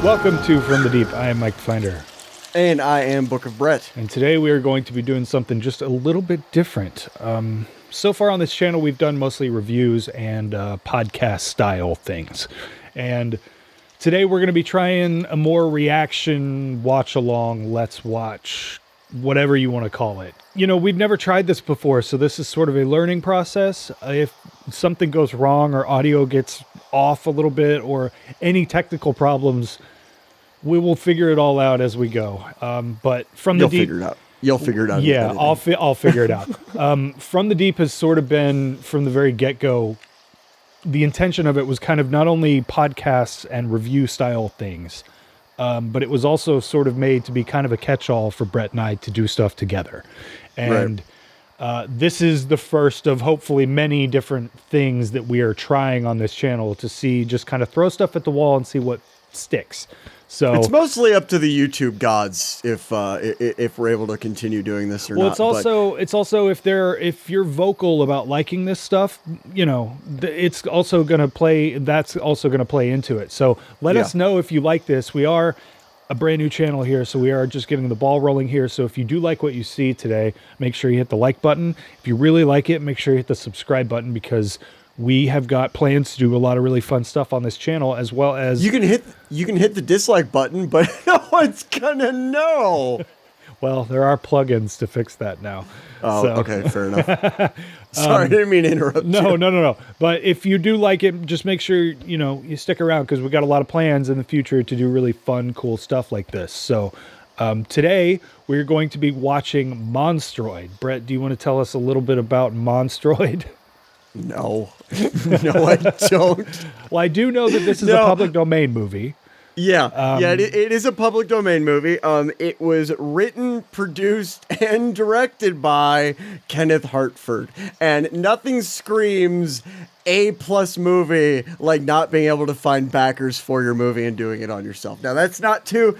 Welcome to From the Deep. I am Mike Finder. And I am Book of Brett. And today we are going to be doing something just a little bit different. So far on this channel, we've done mostly reviews and podcast style things. And today we're going to be trying a more reaction, watch along, let's watch, whatever you want to call it. You know, we've never tried this before, so this is sort of a learning process. If something goes wrong or audio gets off a little bit or any technical problems, we will figure it all out as we go. But from the deep, figure it out. You'll figure it out. Yeah, I'll figure it out. From the Deep has sort of been, from the very get-go, the intention of it was kind of not only podcasts and review style things, but it was also sort of made to be kind of a catch-all for Brett and I to do stuff together. And this is the first of hopefully many different things that we are trying on this channel to see, just kind of throw stuff at the wall and see what sticks. So it's mostly up to the YouTube gods if we're able to continue doing this or not. Well, it's also if you're vocal about liking this stuff, you know, it's also going to play. That's also going to play into it. So let us know if you like this. We are a brand new channel here, so we are just getting the ball rolling here. So if you do like what you see today, make sure you hit the like button. If you really like it, make sure you hit the subscribe button, because we have got plans to do a lot of really fun stuff on this channel, as well as you can hit the dislike button, but no one's gonna know. Well, there are plugins to fix that now. Oh, okay, fair enough. Sorry, I didn't mean to interrupt you. No. But if you do like it, just make sure you stick around, because we got a lot of plans in the future to do really fun, cool stuff like this. So today we're going to be watching Monstroid. Brett, do you want to tell us a little bit about Monstroid? No, no, I don't. Well, I do know that this is a public domain movie. Yeah, it is a public domain movie. It was written, produced, and directed by Kenneth Hartford, and nothing screams A+ movie like not being able to find backers for your movie and doing it on yourself. Now that's not to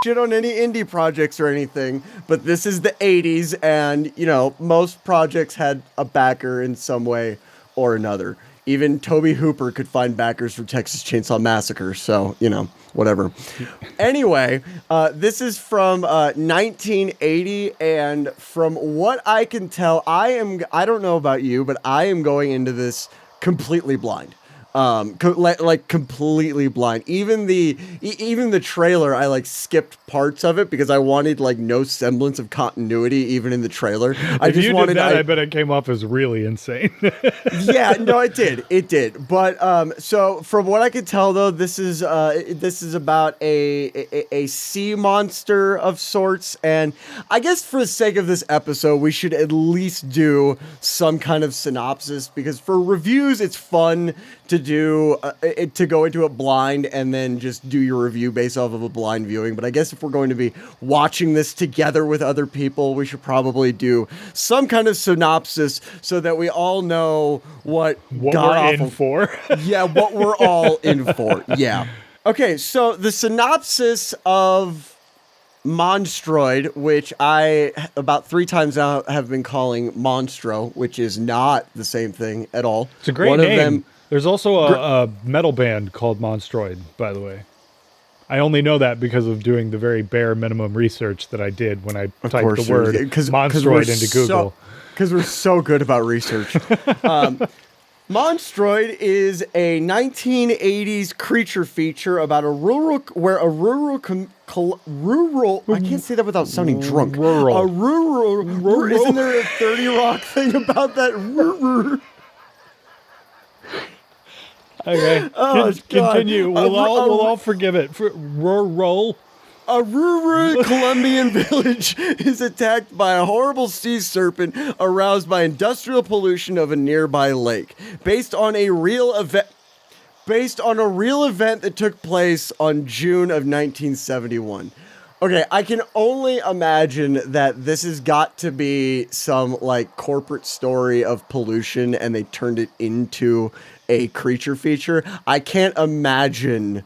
shit on any indie projects or anything, but this is the 80s, and most projects had a backer in some way or another. Even Toby Hooper could find backers for Texas Chainsaw Massacre, so, whatever. Anyway, this is from 1980, and from what I can tell, I don't know about you, but I am going into this completely blind. Completely blind. Even the trailer, I skipped parts of it because I wanted no semblance of continuity even in the trailer. I bet it came off as really insane. Yeah, no, it did. But so from what I could tell though, this is about a sea monster of sorts, and I guess for the sake of this episode, we should at least do some kind of synopsis, because for reviews it's fun to do to go into it blind and then just do your review based off of a blind viewing. But I guess if we're going to be watching this together with other people, we should probably do some kind of synopsis so that we all know what we're in for. Yeah, what we're all in for. Yeah. Okay, so the synopsis of Monstroid, which I about 3 times now have been calling Monstro, which is not the same thing at all. It's a great name. There's also a metal band called Monstroid, by the way. I only know that because of doing the very bare minimum research that I did when I typed the word Monstroid into Google. Because we're so good about research. Monstroid is a 1980s creature feature about I can't say that without sounding drunk. Rural. Isn't there a 30 Rock thing about that? Okay, continue. We'll all forgive it. Roll. A rural Colombian village is attacked by a horrible sea serpent aroused by industrial pollution of a nearby lake, based on a real event that took place on June of 1971. Okay, I can only imagine that this has got to be some corporate story of pollution and they turned it into a creature feature. I can't imagine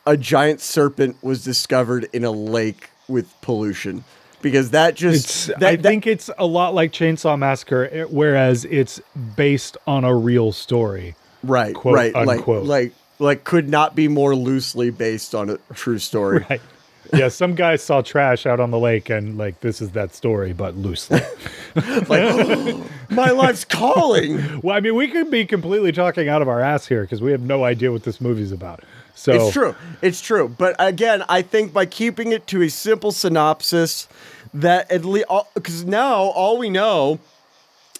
a giant serpent was discovered in a lake with pollution, because I think it's a lot like Chainsaw Massacre, whereas it's based on a real story. Right, quote, right. Unquote. like could not be more loosely based on a true story. Right. Yeah, some guy saw trash out on the lake and like this is that story, but loosely. Like, oh, my life's calling. Well, I mean, we could be completely talking out of our ass here because we have no idea what this movie's about. So It's true. It's true. But again, I think by keeping it to a simple synopsis, that at least because now all we know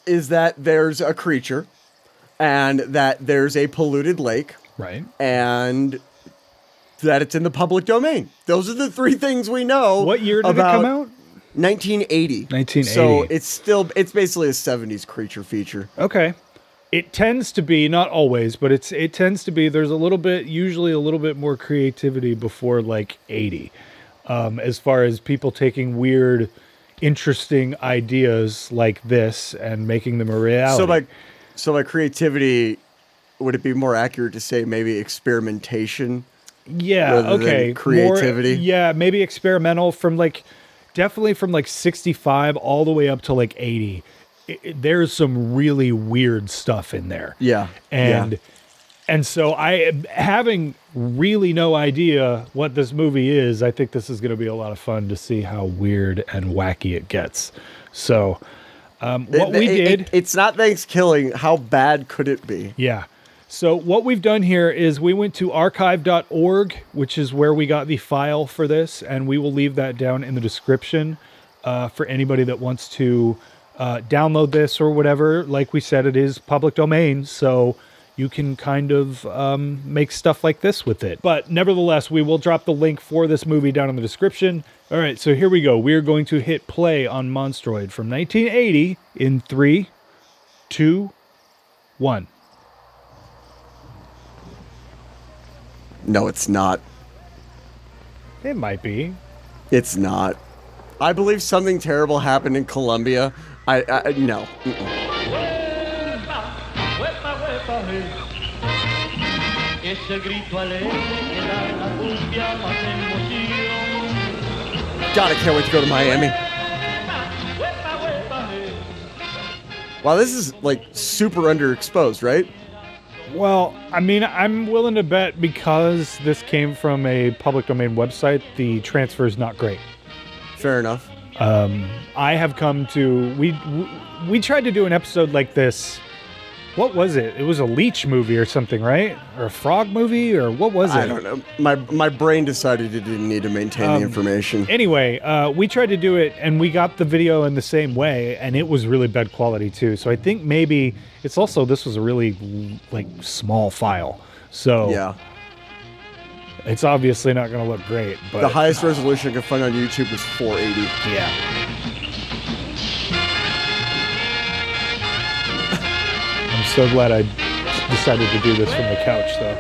is that there's a creature and that there's a polluted lake. Right. And that it's in the public domain. Those are the three things we know. What year did it come out? 1980. 1980. So it's basically a 70s creature feature. Okay. It tends to be, not always, but it tends to be, there's usually a little bit more creativity before like 80. As far as people taking weird, interesting ideas like this and making them a reality. So by creativity, would it be more accurate to say maybe experimentation? Yeah, rather okay. than creativity? Maybe experimental definitely from like 65 all the way up to like 80. There's some really weird stuff in there. Yeah. And so having really no idea what this movie is, I think this is going to be a lot of fun to see how weird and wacky it gets. So it's not Thanksgiving. How bad could it be? Yeah. So what we've done here is we went to archive.org, which is where we got the file for this, and we will leave that down in the description for anybody that wants to download this or whatever. Like we said, it is public domain, so you can kind of make stuff like this with it. But nevertheless, we will drop the link for this movie down in the description. All right, so here we go. We are going to hit play on Monstroid from 1980 in 3, 2, 1. No, it's not. It might be. It's not. I believe something terrible happened in Colombia. I no. God, I can't wait to go to Miami. Wow, this is like super underexposed, right? Well, I mean, I'm willing to bet because this came from a public domain website, the transfer is not great. Fair enough. I have come to... We tried to do an episode like this. What was it? It was a leech movie or something, right? Or a frog movie? Or what was it? I don't know. My brain decided it didn't need to maintain the information. Anyway, we tried to do it, and we got the video in the same way, and it was really bad quality, too. So I think maybe... It's also... This was a really, like, small file. So... Yeah. It's obviously not going to look great, but... The highest resolution I could find on YouTube was 480. Yeah. I'm so glad I decided to do this from the couch, though.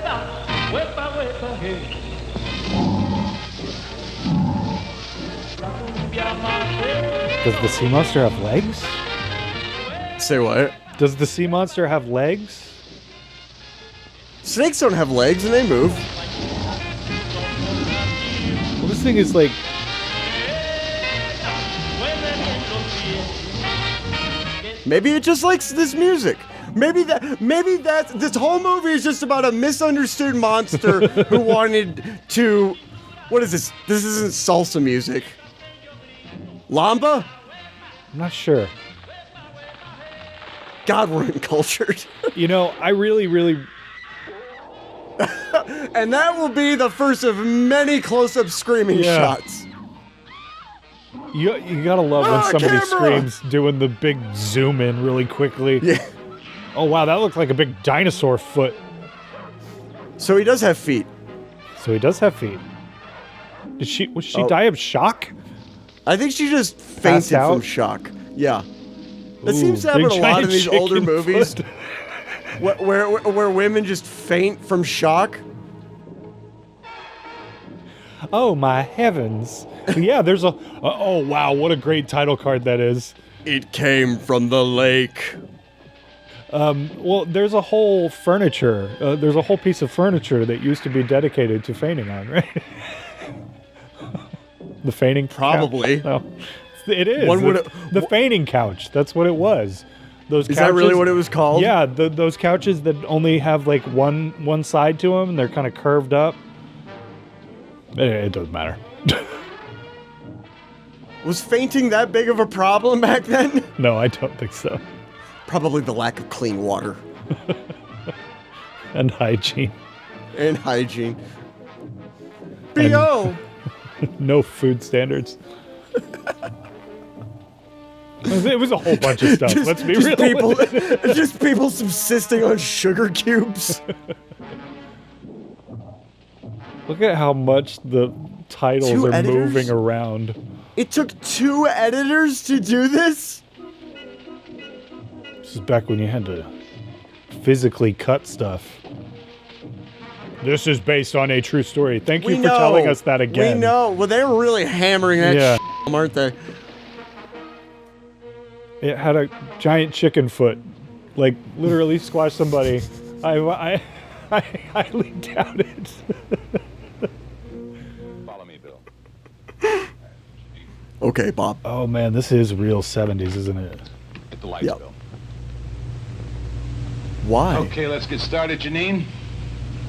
Does the sea monster have legs? Say what? Does the sea monster have legs? Snakes don't have legs and they move. Well, this thing is like... Maybe it just likes this music. Maybe that's this whole movie is just about a misunderstood monster who wanted to. What is this? This isn't salsa music. Lamba? I'm not sure. God, we're uncultured. You know, I really... And that will be the first of many close-up screaming shots. You gotta love when somebody screams doing the big zoom in really quickly. Yeah. Oh wow, that looked like a big dinosaur foot. So he does have feet. So he does have feet. Was she die of shock? I think she just fainted from shock. Yeah. That seems to happen a lot in these older movies. Where women just faint from shock. Oh my heavens. Yeah, there's a... oh wow, what a great title card that is. It came from the lake. Well, there's a whole furniture. There's a whole piece of furniture that used to be dedicated to fainting on, right? The fainting Probably. couch. No, it is. One would the fainting couch. That's what it was. Those Is that really what it was called? Yeah, those couches that only have like one side to them, and they're kind of curved up. It doesn't matter. Was fainting that big of a problem back then? No, I don't think so. Probably the lack of clean water. And hygiene. And hygiene. B.O. No food standards. It was a whole bunch of stuff. Let's be real. Just people subsisting on sugar cubes. Look at how much the titles are moving around. It took 2 editors to do this? This is back when you had to physically cut stuff. This is based on a true story. Thank you for telling us that again. We know. Well, they were really hammering that aren't they? It had a giant chicken foot. Like, literally squashed somebody. I highly doubt it. Follow me, Bill. Okay, Bob. Oh, man, this is real 70s, isn't it? Hit the lights, Bill. Why? Okay, let's get started, Janine.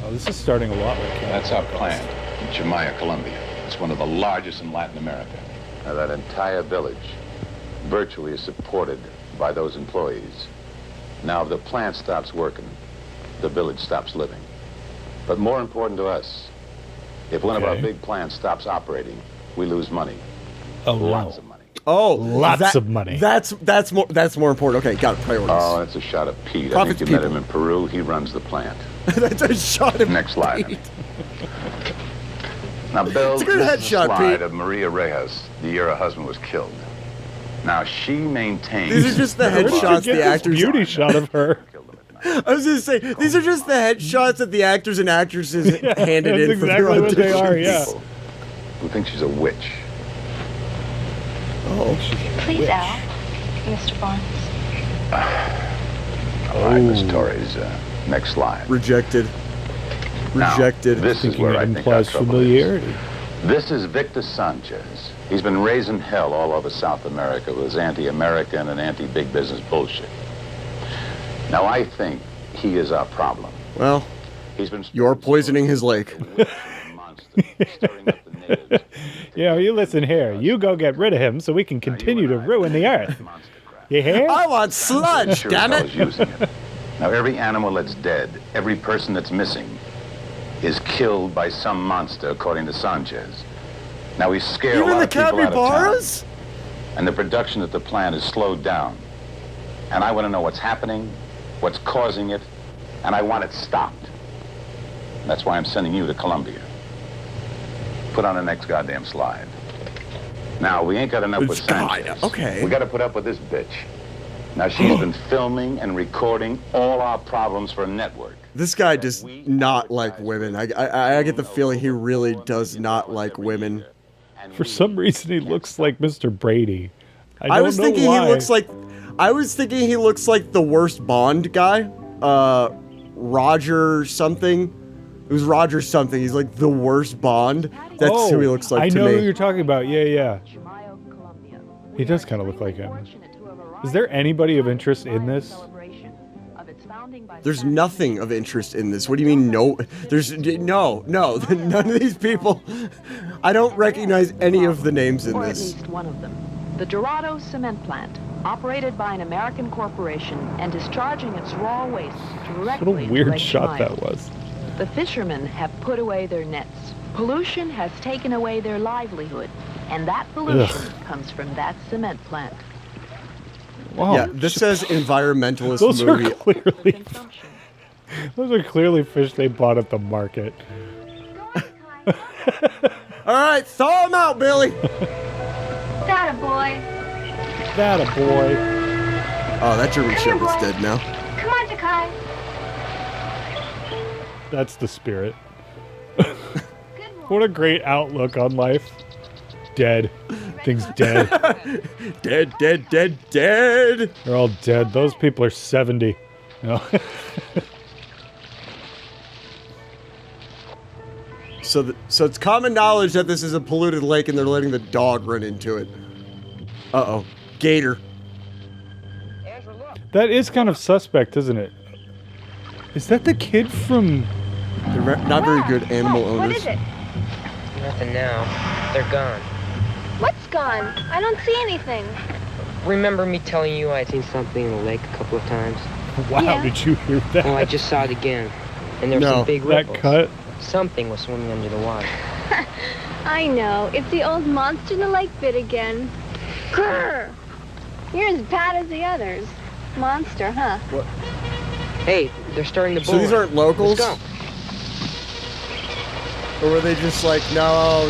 Oh, this is starting a lot like That's our plant in Chimaya, Colombia. It's one of the largest in Latin America. Now, that entire village virtually is supported by those employees. Now, if the plant stops working, the village stops living. But more important to us, if one of our big plants stops operating, we lose money. Oh, lots of money. Oh, lots of money. That's more important. Okay, got it. Priorities. Oh, that's a shot of Pete. I think you met him in Peru. He runs the plant. That's a shot of Next slide. Pete. Now, Bill, it's a good this is a headshot, slide Pete. of Maria Reyes, the year her husband was killed. Now, she maintains... These are just the headshots the actors... beauty shot of her. I was going to say, these are just the headshots that the actors and actresses handed in for their auditions. What they are, yeah. Who think she's a witch. Oh, she's a Please, witch. Al. Mr. Barnes. All right, Miss Torres, next slide. Rejected. Now, Rejected. this is where it I think our implies trouble familiarity. is. This is Victor Sanchez. He's been raising hell all over South America with his anti-American and anti-big business bullshit. Now, I think he is our problem. Well, He's been you're poisoning his lake. Yeah, you listen here. You go get rid of him so we can continue to ruin the earth. You hear? I want sludge, Sure damn as it! hell is using it. Now, every animal that's dead, every person that's missing, is killed by some monster, according to Sanchez. Now, he's scared a Even lot the of people out of town, capybaras? and the production at the plant is slowed down. And I want to know what's happening, what's causing it, and I want it stopped. That's why I'm sending you to Colombia. Put on the next goddamn slide. Now, we ain't got enough with Sanchez. Okay. We got to put up with this bitch. Now, she's been filming and recording all our problems for a network. This guy does not like women. I get the feeling he really does not like women. For some reason, he looks like Mr. Brady. I was thinking he looks like... I was thinking he looks like the worst Bond guy. Roger something. It was Roger something. He's like the worst Bond. That's who he looks like to me. I know who you're talking about. Yeah, yeah. He does kind of look like him. Is there anybody of interest in this? There's nothing of interest in this. What do you mean no? There's no. None of these people. I don't recognize any of the names in or this. at least one of them. The Dorado Cement Plant, operated by an American corporation and discharging its raw waste directly What a into weird Lake shot Chimay. that was. The fishermen have put away their nets. Pollution has taken away their livelihood, and that pollution comes from that cement plant. Wow. Yeah, this says environmentalist Those movie. are clearly Consumption. those are clearly fish they bought at the market. All right, thaw him out, Billy. That a boy. That a boy. Oh, that German Shepherd's dead now. Come on, Takai. That's the spirit. Good What a great outlook on life. Dead. Things dead. Dead. They're all dead. Those people are 70. You know? So it's common knowledge that this is a polluted lake and they're letting the dog run into it. Uh-oh. Gator. That is kind of suspect, isn't it? Is that the kid from... They're not very good animal owners. What is it? Nothing now. They're gone. What's gone? I don't see anything. Remember me telling you I'd seen something in the lake a couple of times? Wow, Yeah. did you hear that? Well, I just saw it again. And there were No. some big That ripples. cut? Something was swimming under the water. I know. It's the old monster in the lake bit again. Grr! You're as bad as the others. Monster, huh? Hey, they're starting to So these aren't locals? Let's go. Or were they just like, no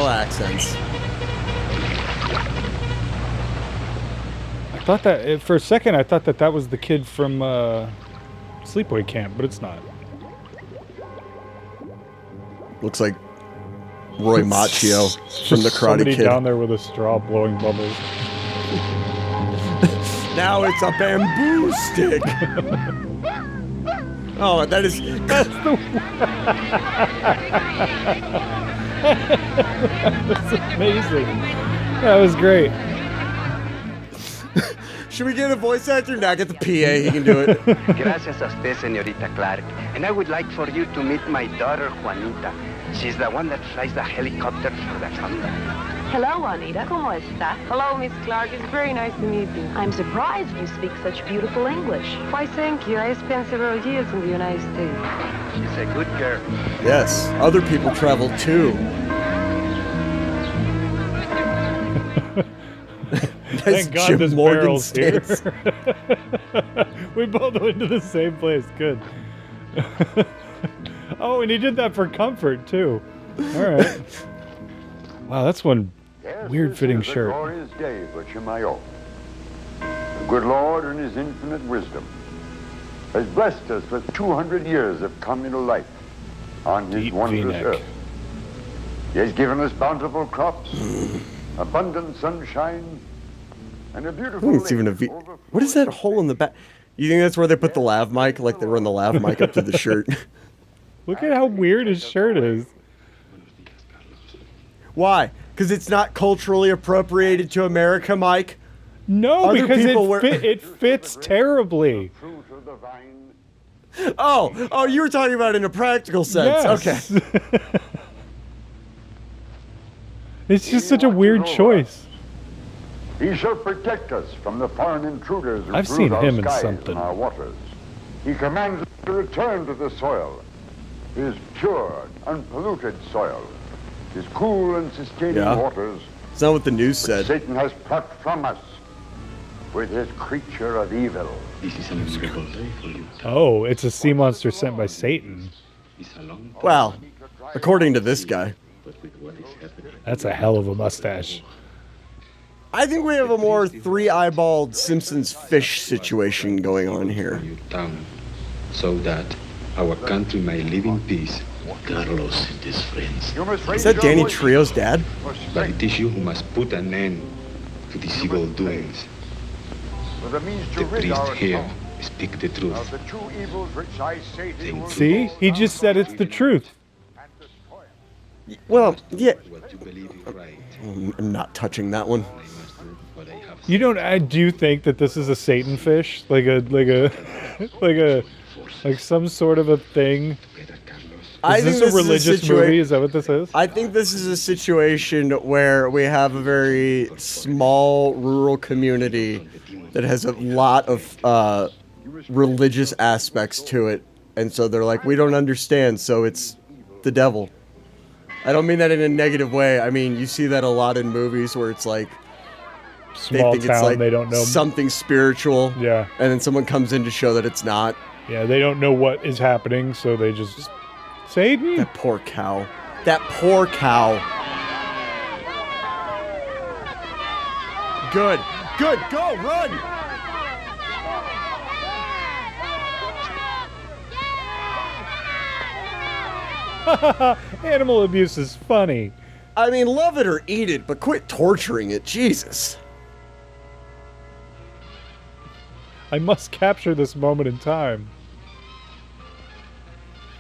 accents? I thought that... For a second, I thought that was the kid from Sleepaway Camp, but it's not. Looks like Roy Macchio from the Just Karate somebody Kid. down there with a straw blowing bubbles. Now it's a bamboo stick. Oh, that's amazing. That was great. Should we get a voice actor? Now get the PA. He can do it. Gracias a usted, señorita Clark. And I would like for you to meet my daughter, Juanita. She's the one that flies the helicopter for the thunder. Hello, Juanita. ¿Cómo está? Hello, Miss Clark. It's very nice to meet you. I'm surprised you speak such beautiful English. Why, thank you. I spent several years in the United States. She's a good girl. Yes, other people travel too. That's Thank God Jim this Morgan barrel's here. stance. We both went to the same place. Good. Oh, and he did that for comfort, too. All right. Wow, that's one weird fitting shirt. A glorious day for Chimayo. The good Lord, in his infinite wisdom, has blessed us with 200 years of communal life on his Deep wondrous V-neck. earth. He has given us bountiful crops, abundant sunshine, and a beautiful I think it's even a lake V. overflowing What is that with hole in the back? You think that's where they put the lav mic? Like they run the lav mic up to the shirt? Look at how weird his shirt is. Why? Because it's not culturally appropriated to America, Mike? No, Other because people wear- it fits terribly. fruit of the vine. Oh, you were talking about it in a practical sense. Yes. Okay. It's just such a weird choice. He shall protect us from the foreign intruders who I've bruise seen our him in skies something. and our waters. He commands us to return to the soil, his pure, unpolluted soil, his cool and sustaining Yeah. waters, It's not what the news which said. Satan has plucked from us with his creature of evil. Oh, it's a sea monster sent by Satan. Well, according to this guy. That's a hell of a mustache. I think we have a more three-eyeballed Simpsons fish situation going on here. your town, so that our country may live in peace. Carlos and his friends. You must Is raise that your Danny voice Trejo's dad? for But strength, it is you who must put an end to these evil doings. for the means to The rid priest our here tongue speak the of truth. the two evils which I say to you. See? He just said it's the truth. And destroy. Well, yeah. What you believe is right. I'm not touching that one. I must do what I have You don't? I do think that this is a Satan fish, like some sort of a thing. together, Carlos. I think Is this a this religious is a movie? Is that what this is? I think this is a situation where we have a very small rural community that has a lot of religious aspects to it, and so they're like, we don't understand, so it's the devil. I don't mean that in a negative way. I mean, you see that a lot in movies where it's like Small they think town, it's like they don't know. something spiritual, Yeah, and then someone comes in to show that it's not. yeah, they don't know what is happening, so they just Satan. That poor cow. That poor cow. Good. Good. Go. Run. Animal abuse is funny. I mean, love it or eat it, but quit torturing it. Jesus. I must capture this moment in time.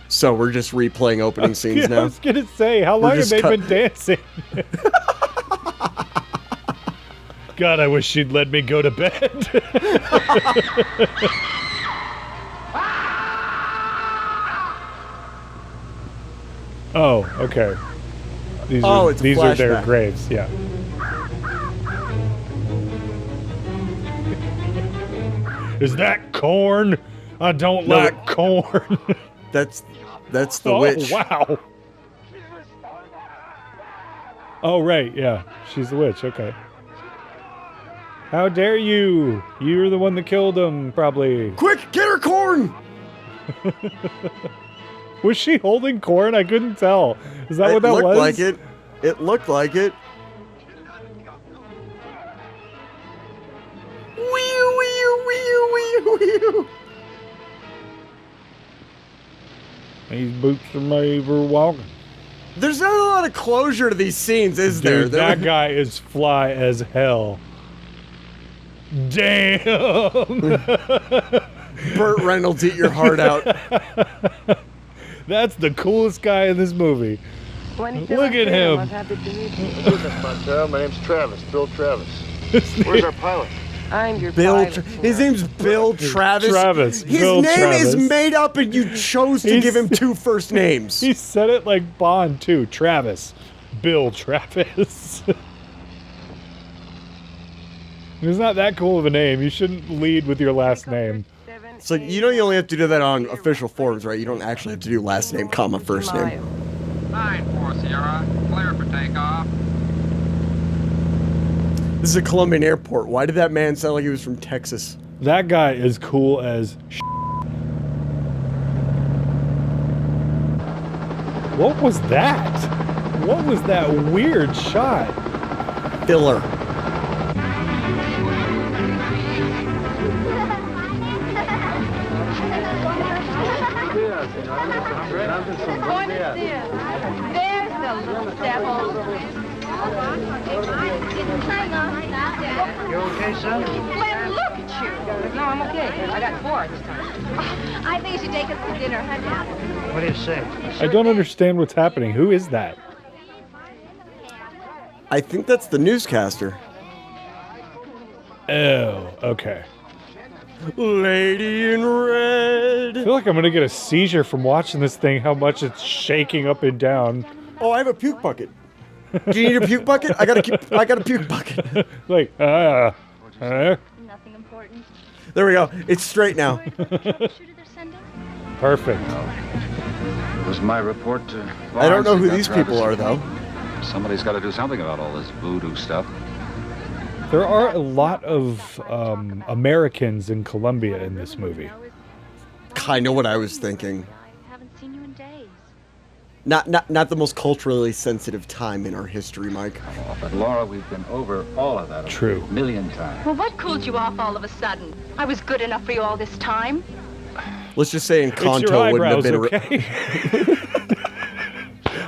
So we're just replaying opening scenes I now. was gonna say, how long have just they cut- been dancing? God, I wish she'd let me go to bed. Oh, okay. These are their graves, yeah. Is that corn? I don't like corn. That's the witch. Oh, wow. Oh, right, yeah. She's the witch, okay. How dare you? You're the one that killed him, probably. Quick, get her corn! Was she holding corn? I couldn't tell. Is that what that was? It looked like it. It looked like it. Wee, wee, wee, wee, wee. These boots are made for walking. There's not a lot of closure to these scenes, is there? Dude, that guy is fly as hell. Damn! Burt Reynolds, eat your heart out. That's the coolest guy in this movie. Look at him. I'm happy to meet you. My name's Travis, Bill Travis. Where's our pilot? I'm your Bill. pilot. His name's Bill Travis. Travis. His Bill name Travis. is made up, and you chose to give him two first names. He said it like Bond too. Travis. Bill Travis. It's not that cool of a name. You shouldn't lead with your last name. So you know you only have to do that on official forms, right? You don't actually have to do last name, comma, first name. 9-4 Sierra, clear for takeoff. This is a Colombian airport. Why did that man sound like he was from Texas? That guy is cool as What was that? What was that weird shot? Filler. There's the little devil. You okay, son? Glenn, look at you. No, I'm okay. I got 4 this time. I think you should take us to dinner, honey. What do you say? I don't understand what's happening. Who is that? I think that's the newscaster. Oh, okay. Lady in red. I feel like I'm gonna get a seizure from watching this thing, how much it's shaking up and down. Oh, I have a puke bucket. Do you need a puke bucket? I got a puke bucket. Like, Nothing important. There we go. It's straight now. Perfect. It was my report to I don't know Barnes. who Got these Travis. people are, though. Somebody's got to do something about all this voodoo stuff. There are a lot of Americans in Colombia in this movie. Kind of what I was thinking. I haven't seen you in days. Not the most culturally sensitive time in our history, Mike. Oh, but Laura, we've been over all of that True. a million times. Well, what cooled you off all of a sudden? I was good enough for you all this time. Let's just say It's your Encanto wouldn't have eyebrows, been. okay?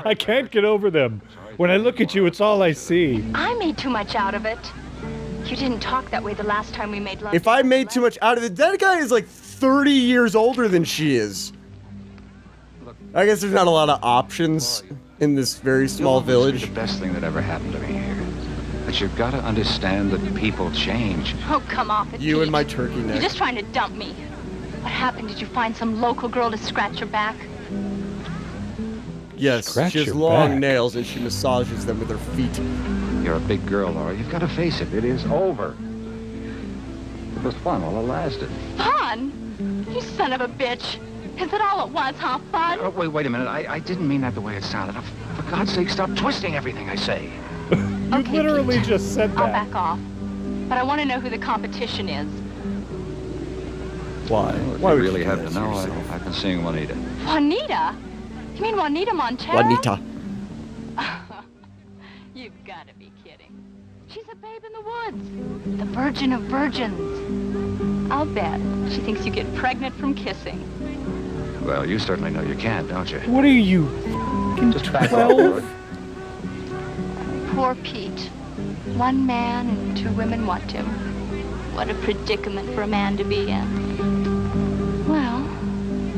I can't get over them. When I look at you, it's all I see. I made too much out of it. You didn't talk that way the last time we made love. If I made too much out of it, that guy is like 30 years older than she is. I guess there's not a lot of options in this very small village. The best thing that ever happened to me here. But you've got to understand that people change. Oh, come off it, You Pete. and my turkey You're neck. just trying to dump me. What happened? Did you find some local girl to scratch your back? Yes, Scratch she has your long back. nails and she massages them with her feet. You're a big girl, Laura. You've got to face it. It is over. It was fun while it lasted. Fun? You son of a bitch. Is it all at once, huh? Fun? Oh, wait a minute. I didn't mean that the way it sounded. For God's sake, stop twisting everything I say. You Okay, literally Pete. just said I'll that. back off. But I want to know who the competition is. Why? If Why you would really you have do to that know, yourself? I've been seeing Juanita. Juanita? You mean Juanita Montero? Juanita. You've got to be kidding. She's a babe in the woods. The virgin of virgins. I'll bet she thinks you get pregnant from kissing. Well, you certainly know you can, don't you? What are you, Just back off, 12? Laura. Poor Pete. One man and 2 women want him. What a predicament for a man to be in. Well,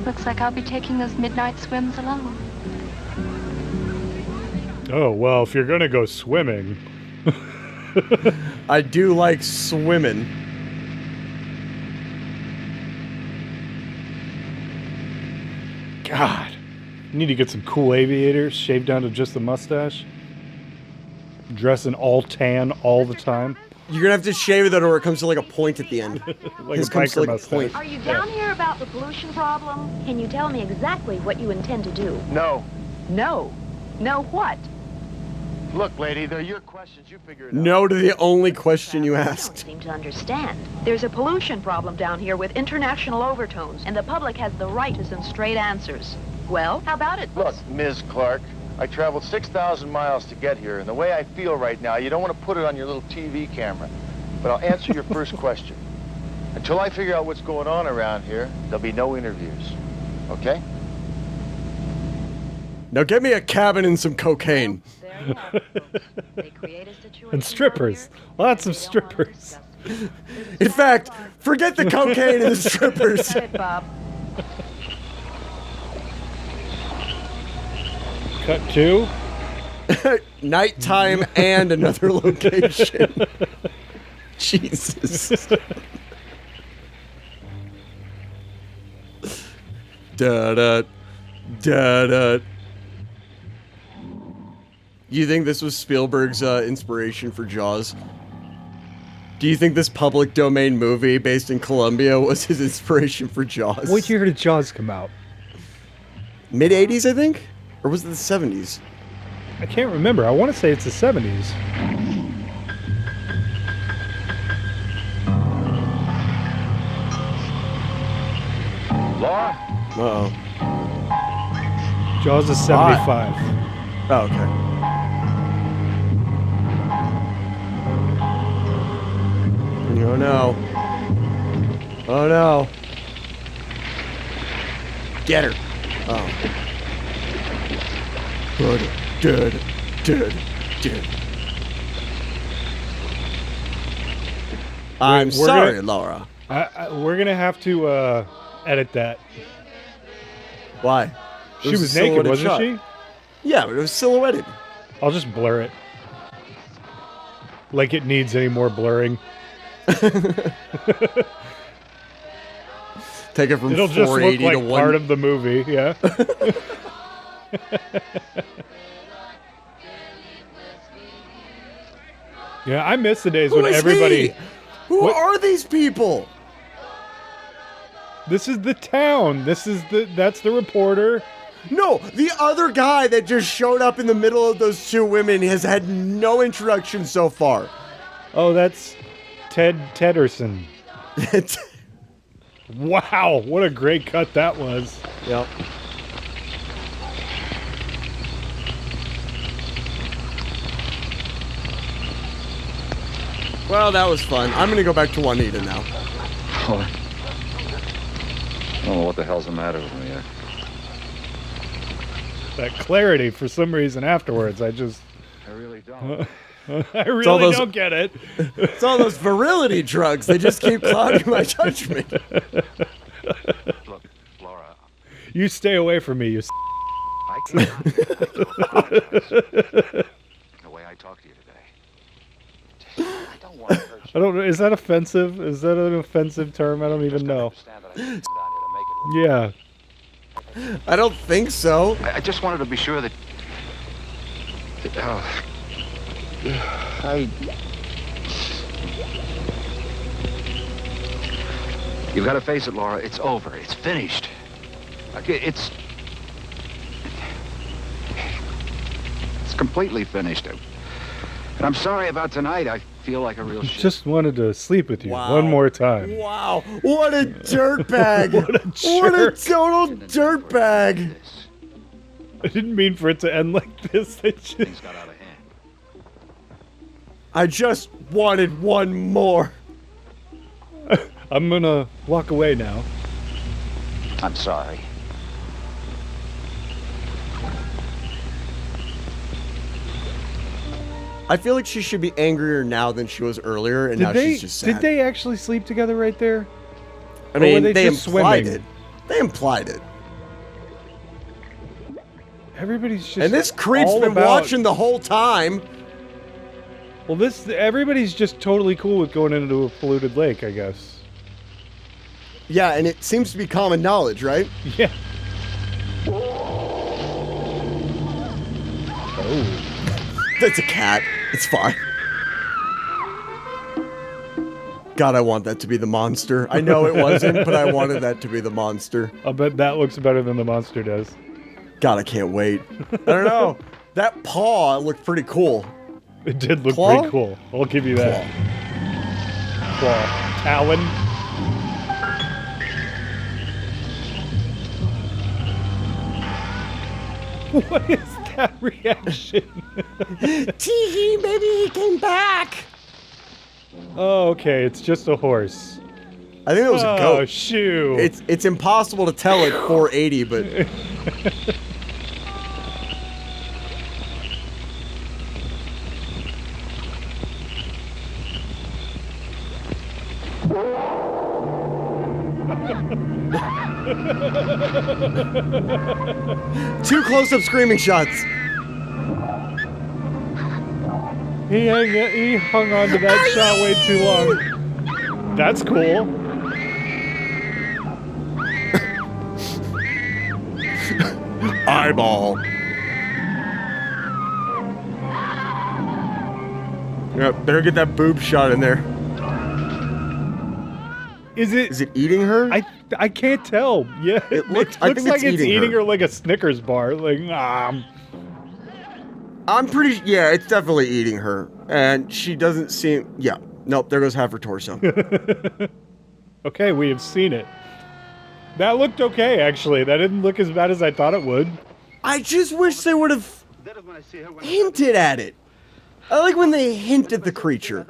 looks like I'll be taking those midnight swims alone. Oh, well, if you're gonna go swimming. I do like swimming. God. You need to get some cool aviators, shaved down to just the mustache. Dressing all tan all the time. You're gonna have to shave that or it comes to like a point at the end. Like His a comes to biker like a point. mustache. Are you down here about the pollution problem? Can you tell me exactly what you intend to do? No. No. No what? Look, lady, they're your questions. You figure it out. No to the only question you I don't asked. seem to understand. There's a pollution problem down here with international overtones, and the public has the right to some straight answers. Well, how about it? Look, Ms. Clark, I traveled 6,000 miles to get here, and the way I feel right now, you don't want to put it on your little TV camera. But I'll answer your first question. Until I figure out what's going on around here, there'll be no interviews. Okay? Now get me a cabin and some cocaine. There you have it, folks. They create a situation And strippers. down here, Lots and of they don't wanna strippers. discuss it. In fact, forget the cocaine and the strippers. Get it, Bob. Cut 2. Nighttime and another location. Jesus. Da-da. Da-da. You think this was Spielberg's inspiration for Jaws? Do you think this public domain movie based in Colombia was his inspiration for Jaws? What year did Jaws come out? Mid-80s, I think? Or was it the 70s? I can't remember. I want to say it's the 70s. Laura? Uh-oh. Jaws is 75. Oh, okay. Oh, no. Oh, no. Get her. Oh. Good. I'm We're sorry, gonna- Laura. We're going to have to edit that. Why? She It was a naked, silhouetted wasn't shot. she? Yeah, but it was silhouetted. I'll just blur it. Like it needs any more blurring. Take it from It'll just look 480 like to 1. part of the movie, yeah. Yeah, I miss the days Who when is everybody... he? Who What- are these people? This is the town. That's the reporter. No, the other guy that just showed up in the middle of those two women has had no introduction so far. Oh, that's Ted Tedderson. Wow, what a great cut that was. Yep. Well, that was fun. I'm gonna go back to Juanita now. I don't know what the hell's the matter with me. That clarity for some reason afterwards. I really don't. I really those- don't get it. It's all those virility drugs. They just keep clouding my judgment. Look, Laura, You stay away from me, you I can't. The way I talk to you today. I don't want to hurt you. I don't know. Is that offensive? Is that an offensive term? I don't even know. Understand that I came down here to make it work. Yeah. I don't think so. I just wanted to be sure that You've got to face it, Laura. It's over. It's finished. Like, it's completely finished. And I'm sorry about tonight. I feel like a real shit. Just wanted to sleep with you Wow. one more time. Wow, what a dirtbag! What a What a jerk. total dirtbag! I didn't mean for it to end like this. Things got out of hand. I just wanted one more. I'm gonna walk away now. I'm sorry. I feel like she should be angrier now than she was earlier, and now she's just sad. Did they actually sleep together right there? I or were mean, they they just implied swimming? it. They implied it. Everybody's just And this creep's all been about- watching the whole time. Well, everybody's just totally cool with going into a polluted lake, I guess. Yeah, and it seems to be common knowledge, right? Yeah. Oh. That's a cat. It's fine. God, I want that to be the monster. I know it wasn't, but I wanted that to be the monster. I'll bet that looks better than the monster does. God, I can't wait. I don't know. That paw looked pretty cool. It did look Claw? pretty cool. I'll give you that. Claw. Talon. What is that reaction? Tee-hee, maybe he came back. Oh, okay. It's just a horse. I think it was a goat. Oh, shoo. It's impossible to tell at 480, but... Two close-up screaming shots. He hung on to that shot way too long. That's cool. Eyeball. Yeah, better get that boob shot in there. Is it eating her? I can't tell. Yeah, it looks like it's eating her like a Snickers bar. Like, I'm pretty. Yeah, it's definitely eating her, and she doesn't seem. Yeah, nope. There goes half her torso. Okay, we have seen it. That looked okay, actually. That didn't look as bad as I thought it would. I just wish they would have hinted at it. I like when they hint at the creature.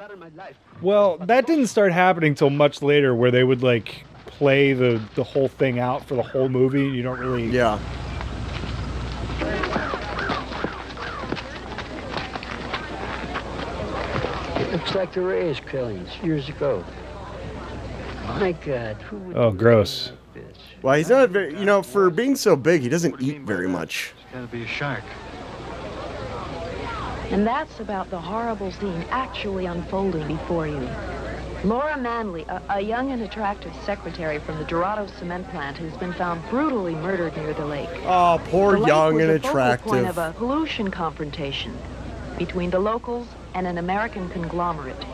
Well, that didn't start happening till much later, where they would like play the whole thing out for the whole movie. You don't really. Yeah. It looks like the Reyes killings years ago. My God, who would... Oh, gross. Well, he's not very. You know, for being so big, he doesn't eat very much. It's gotta be a shark. And that's about the horrible scene actually unfolding before you. Laura Manley, a young and attractive secretary from the Dorado cement plant, has been found brutally murdered near the lake. Oh, poor the young lake and was the focal point attractive. of a pollution confrontation between the locals and an American conglomerate.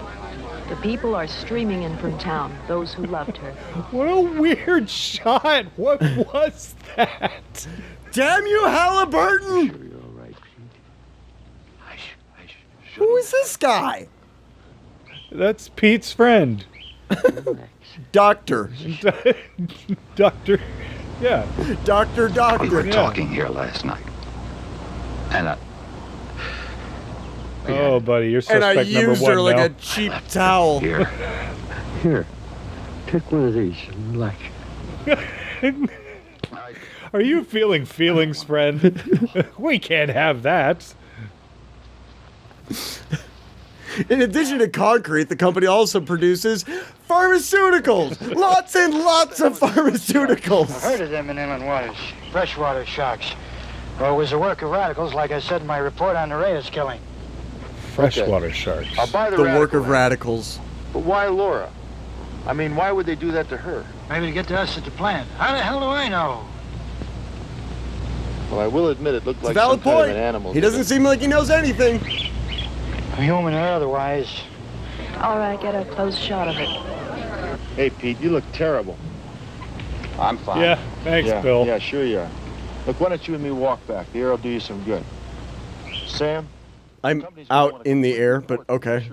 The people are streaming in from town, those who loved her. What a weird shot. What was that? Damn you, Halliburton! Sure you're all right, Pete. Who is this guy? That's Pete's friend. Doctor. Doctor. Yeah. Doctor. We were Yeah. talking here last night. And Oh, buddy, you're And I suspect number used one her like now. a cheap towel. Here, take one of these and relax. Are you feeling feelings, friend? We can't have that. In addition to concrete, the company also produces pharmaceuticals. Lots and lots of pharmaceuticals. I've heard of them in inland waters. Freshwater sharks. Well, it was a work of radicals, like I said in my report on the Reyes killing. Freshwater sharks. I'll buy the work of radical radicals. But why Laura? I mean, why would they do that to her? Maybe to get to us at the plant. How the hell do I know? Well, I will admit it looked It's a like valid some kind point. of an animal. He doesn't seem like he knows anything. Human or otherwise. All right, get a close shot of it. Hey, Pete, you look terrible. I'm fine. Yeah, thanks, Bill. Yeah, sure you are. Look, why don't you and me walk back? The air will do you some good. Sam? I'm out in the air, but okay.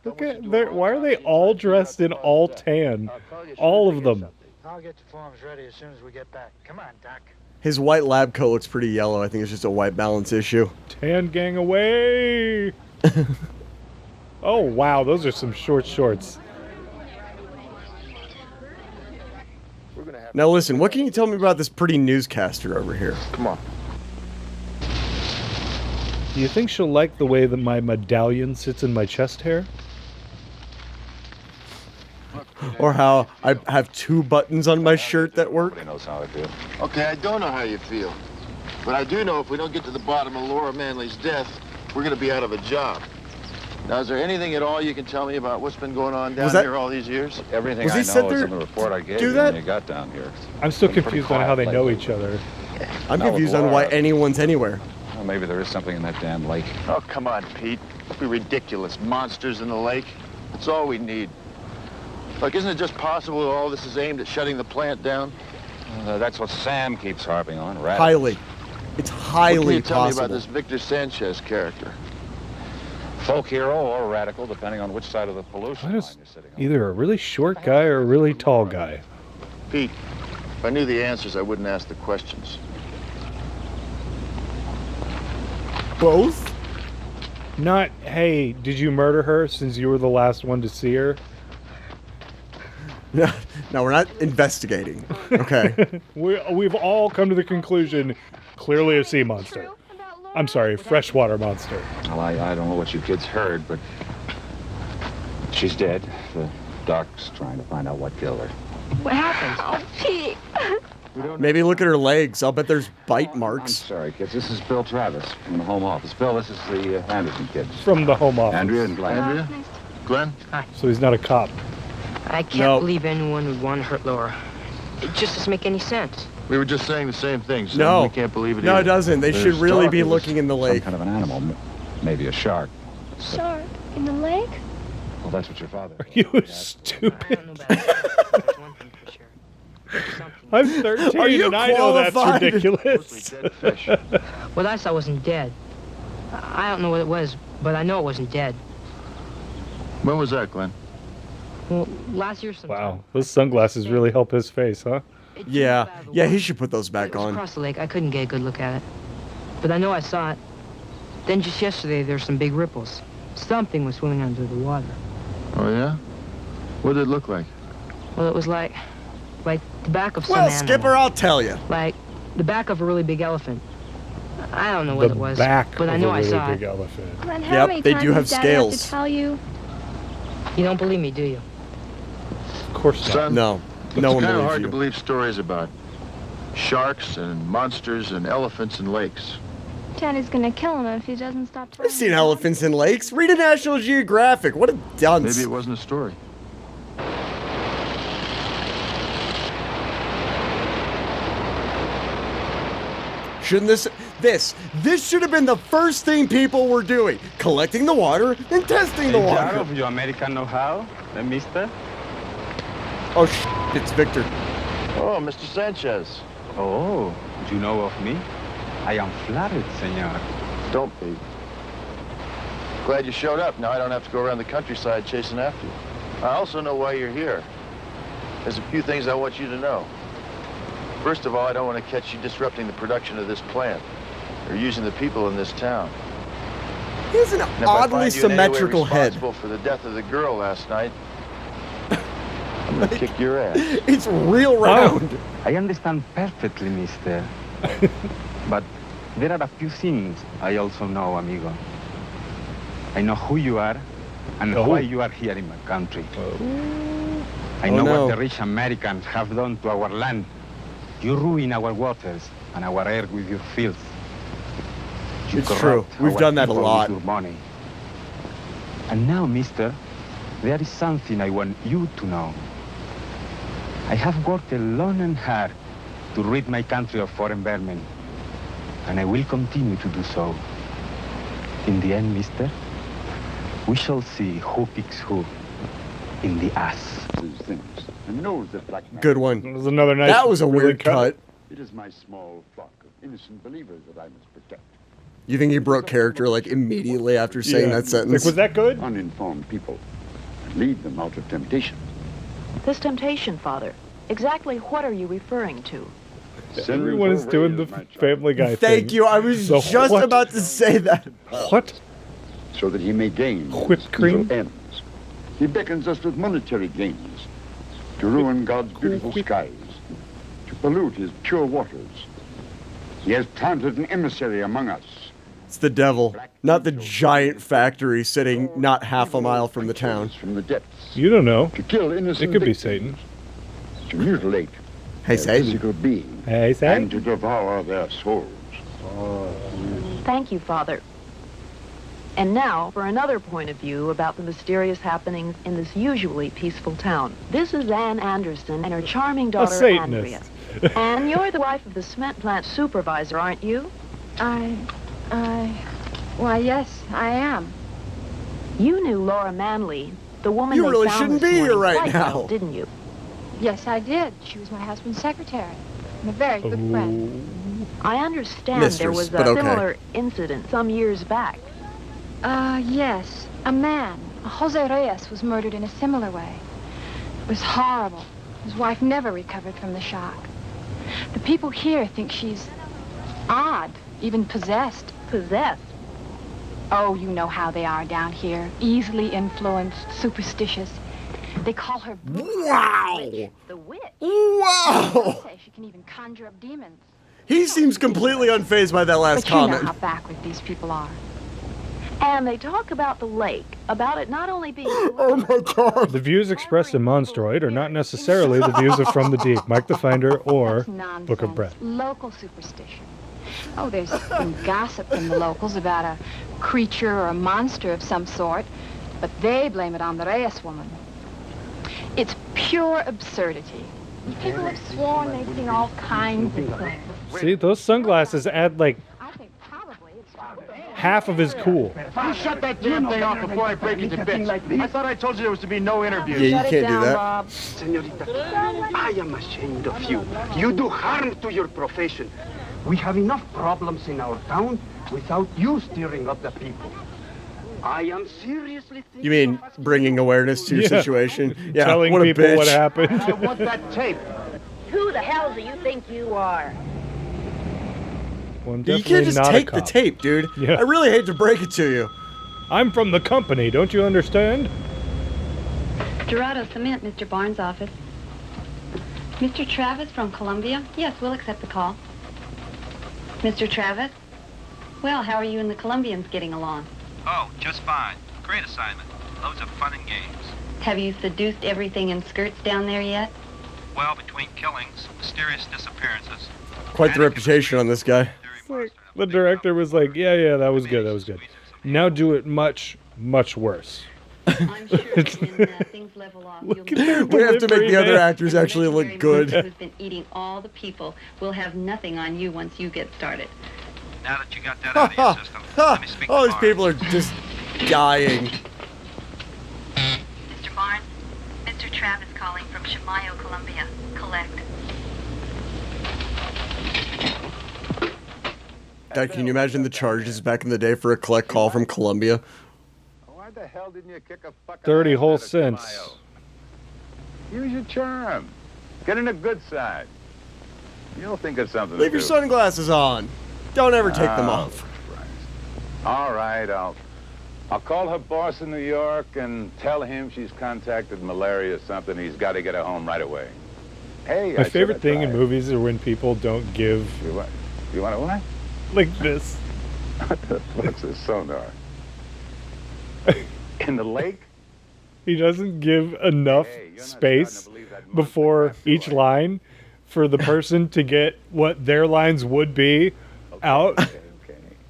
Look at why are they all dressed in all tan? All of them. I'll get the forms ready as soon as we get back. Come on, Doc. His white lab coat looks pretty yellow. I think it's just a white balance issue. Tan gang away! Oh, wow, those are some short shorts. Now listen, what can you tell me about this pretty newscaster over here? Come on. Do you think she'll like the way that my medallion sits in my chest hair? Or how I have two buttons on my shirt that work? Nobody knows how I feel. Okay, I don't know how you feel. But I do know if we don't get to the bottom of Laura Manley's death, we're going to be out of a job. Now, is there anything at all you can tell me about what's been going on down that- here all these years? Everything Was I he know sent is there in the report I gave do you that? when you got down here. I'm still Been pretty confused on how they quiet know lately. each other. I'm Now with confused on why Laura- anyone's anywhere. Well, maybe there is something in that damn lake. Oh, come on, Pete. Don't be ridiculous. Monsters in the lake. That's all we need. Look, isn't it just possible that all this is aimed at shutting the plant down? That's what Sam keeps harping on, right? Highly. It's What can highly you tell me possible. about this Victor Sanchez character? Folk hero or radical, depending on which side of the pollution Why line does you're sitting on. either a really short guy or a really tall guy? Pete, if I knew the answers, I wouldn't ask the questions. Both? Not, hey, did you murder her since you were the last one to see her? No, no, we're not investigating. Okay. We've all come to the conclusion, clearly a sea monster. I'm sorry, freshwater monster. Well, I don't know what you kids heard, but she's dead. The doc's trying to find out what killed her. What happened? Oh, Pete. Maybe look at her legs. I'll bet there's bite I'm marks. sorry, kids. This is Bill Travis from the home office. Bill, this is the Anderson kids. From the home office. Andrea and Glenn. Andrea? Glenn? So he's not a cop. I can't No. believe anyone would want to hurt Laura. It just doesn't make any sense. We were just saying the same thing, son. No. We can't believe it No, either. it doesn't. They should There's really dark be as looking in the Some lake. kind of an animal, maybe a shark. Shark in the lake? Well, that's what your father. Are you I stupid? don't know about that. There's one thing for sure. There's something. I'm 13 Are you and I know that's qualified? ridiculous. Dead fish. What I saw wasn't dead. I don't know what it was, but I know it wasn't dead. When was that, Glenn? Well, last year sometime. Wow, those sunglasses really help his face, huh? It jumped Yeah. out of the Yeah, he water. should put those back It was on. across the lake. I couldn't get a good look at it. But I know I saw it. Then just yesterday, there were some big ripples. Something was swimming under the water. Oh, yeah? What did it look like? Well, it was like the back of some Well, animal. Skipper, I'll tell you. Like the back of a really big elephant. I don't know what The it was, back but of I know a I really saw big it. elephant. Glenn, how Yep, many they times do have does Dad have scales. to tell you? You don't believe me, do you? Of course not. Son, No. it's No one kind of believes hard you. to believe stories about sharks and monsters and elephants and lakes. Daddy's gonna kill him if he doesn't stop telling I've seen me. elephants in lakes. Read a National Geographic. What a dunce. Maybe it wasn't a story. Shouldn't this should have been the first thing people were doing. Collecting the water and testing the A jar water. of your American know-how, mister? Oh, it's Victor. Oh, Mr. Sanchez. Oh, you know of me? I am flattered, senor. Don't be. Glad you showed up. Now I don't have to go around the countryside chasing after you. I also know why you're here. There's a few things I want you to know. First of all, I don't want to catch you disrupting the production of this plant or using the people in this town. He has an And if I oddly find you in any way symmetrical head. responsible for the death of the girl last night, I'm gonna kick your ass. It's real round. I understand perfectly, mister. But there are a few things I also know, amigo. I know who you are and Oh. why you are here in my country. I Oh, know no. what the rich Americans have done to our land. You ruin our waters and our air with your filth. You It's corrupt true. We've our done that a people with lot. your money. And now, mister, there is something I want you to know. I have worked long and hard to rid my country of foreign vermin, and I will continue to do so. In the end, mister, we shall see who kicks who in the ass. Good one. That was another nice. That was a really weird cut. It is my small flock of innocent believers that I must protect. You think he broke character like immediately after saying Yeah. that sentence? Like, was that good? Uninformed people and lead them out of temptation. This temptation, Father, exactly what are you referring to? Everyone is doing the Family Guy thing. Thank you. I was The just what? about to say that. What? So that he may gain Whipped his cream? evil ends. He beckons us with monetary gains to ruin God's beautiful skies, to pollute his pure waters. He has planted an emissary among us. It's the devil, not the giant factory sitting not half a mile from the town. From the depths, You don't know. to kill innocent It could be victims, Satan. to mutilate Hey, their Satan. physical being, Hey, and Satan. to devour their souls. Thank you, Father. And now for another point of view about the mysterious happenings in this usually peaceful town. This is Ann Anderson and her charming daughter, Andrea. Ann, you're the wife of the cement plant supervisor, aren't you? Why, yes, I am. You knew Laura Manley, the woman You they really found shouldn't this be here morning, right quite now. well, didn't you? Yes, I did. She was my husband's secretary. I'm a very good friend. I understand there Mistress, was but a okay. similar incident some years back. Yes. A man, Jose Reyes, was murdered in a similar way. It was horrible. His wife never recovered from the shock. The people here think she's odd, even possessed. Possessed? Oh, you know how they are down here. Easily influenced, superstitious. They call her Wow! The witch. Wow! Some say she can even conjure up demons. He seems completely unfazed by that last But comment. you know how backward these people are. And they talk about the lake, about it not only being... Oh my god! The views expressed in Monstroid are not necessarily the views of From the Deep, Mike the Finder, or That's Book of nonsense. Bread. Local superstition. Oh, there's some gossip from the locals about a creature or a monster of some sort, but they blame it on the Reyes woman. It's pure absurdity. People have sworn they've seen all kinds of things. See, those sunglasses add like I think probably it's half of his cool. You shut that damn thing off before I break it to bits. I thought I told you there was to be no interview. Yeah, you can't do that. Bob. Senorita, I am ashamed of you. You do harm to your profession. We have enough problems in our town without you stirring up the people. I am seriously thinking You mean bringing awareness to your Yeah. situation? Yeah, Telling what a people bitch. what happened. I want that tape. Who the hell do you think you are? Well, I'm You definitely can't just not a take the cop. tape, dude. Yeah. I really hate to break it to you. I'm from the company, don't you understand? Dorado Cement, Mr. Barnes' office. Mr. Travis from Columbia? Yes, we'll accept the call. Mr. Travis? Well, how are you and the Colombians getting along? Oh, just fine. Great assignment. Loads of fun and games. Have you seduced everything in skirts down there yet? Well, between killings, mysterious disappearances. Quite the reputation on this guy. The director was like, yeah, that was good, that was good. Now do it much, much worse. I'm sure when things level off, you'll at their We have to make delivery, the other man. actors actually look good. who's been eating all the people will have nothing on you once you get started. Now that you got that out of your system, let me speak All to these Barnes. people are just dying. Mr. Barnes, Mr. Travis calling from Chimayo, Colombia. Collect. God, can you imagine the charges back in the day for a collect call from Colombia? Why the hell didn't you kick a fucking 30 ass whole out of cents. Chimayo? Use your charm. Get in the good side. You'll think of something Leave to your do. sunglasses on. Don't ever take them Oh, off. All right, I'll call her boss in New York and tell him she's contacted malaria or something. He's got to get her home right away. Hey, My favorite thing in movies are when people don't give You want to what? like this. What the fuck's a sonar? In the lake? He doesn't give enough space before each line for the person to get what their lines would be out.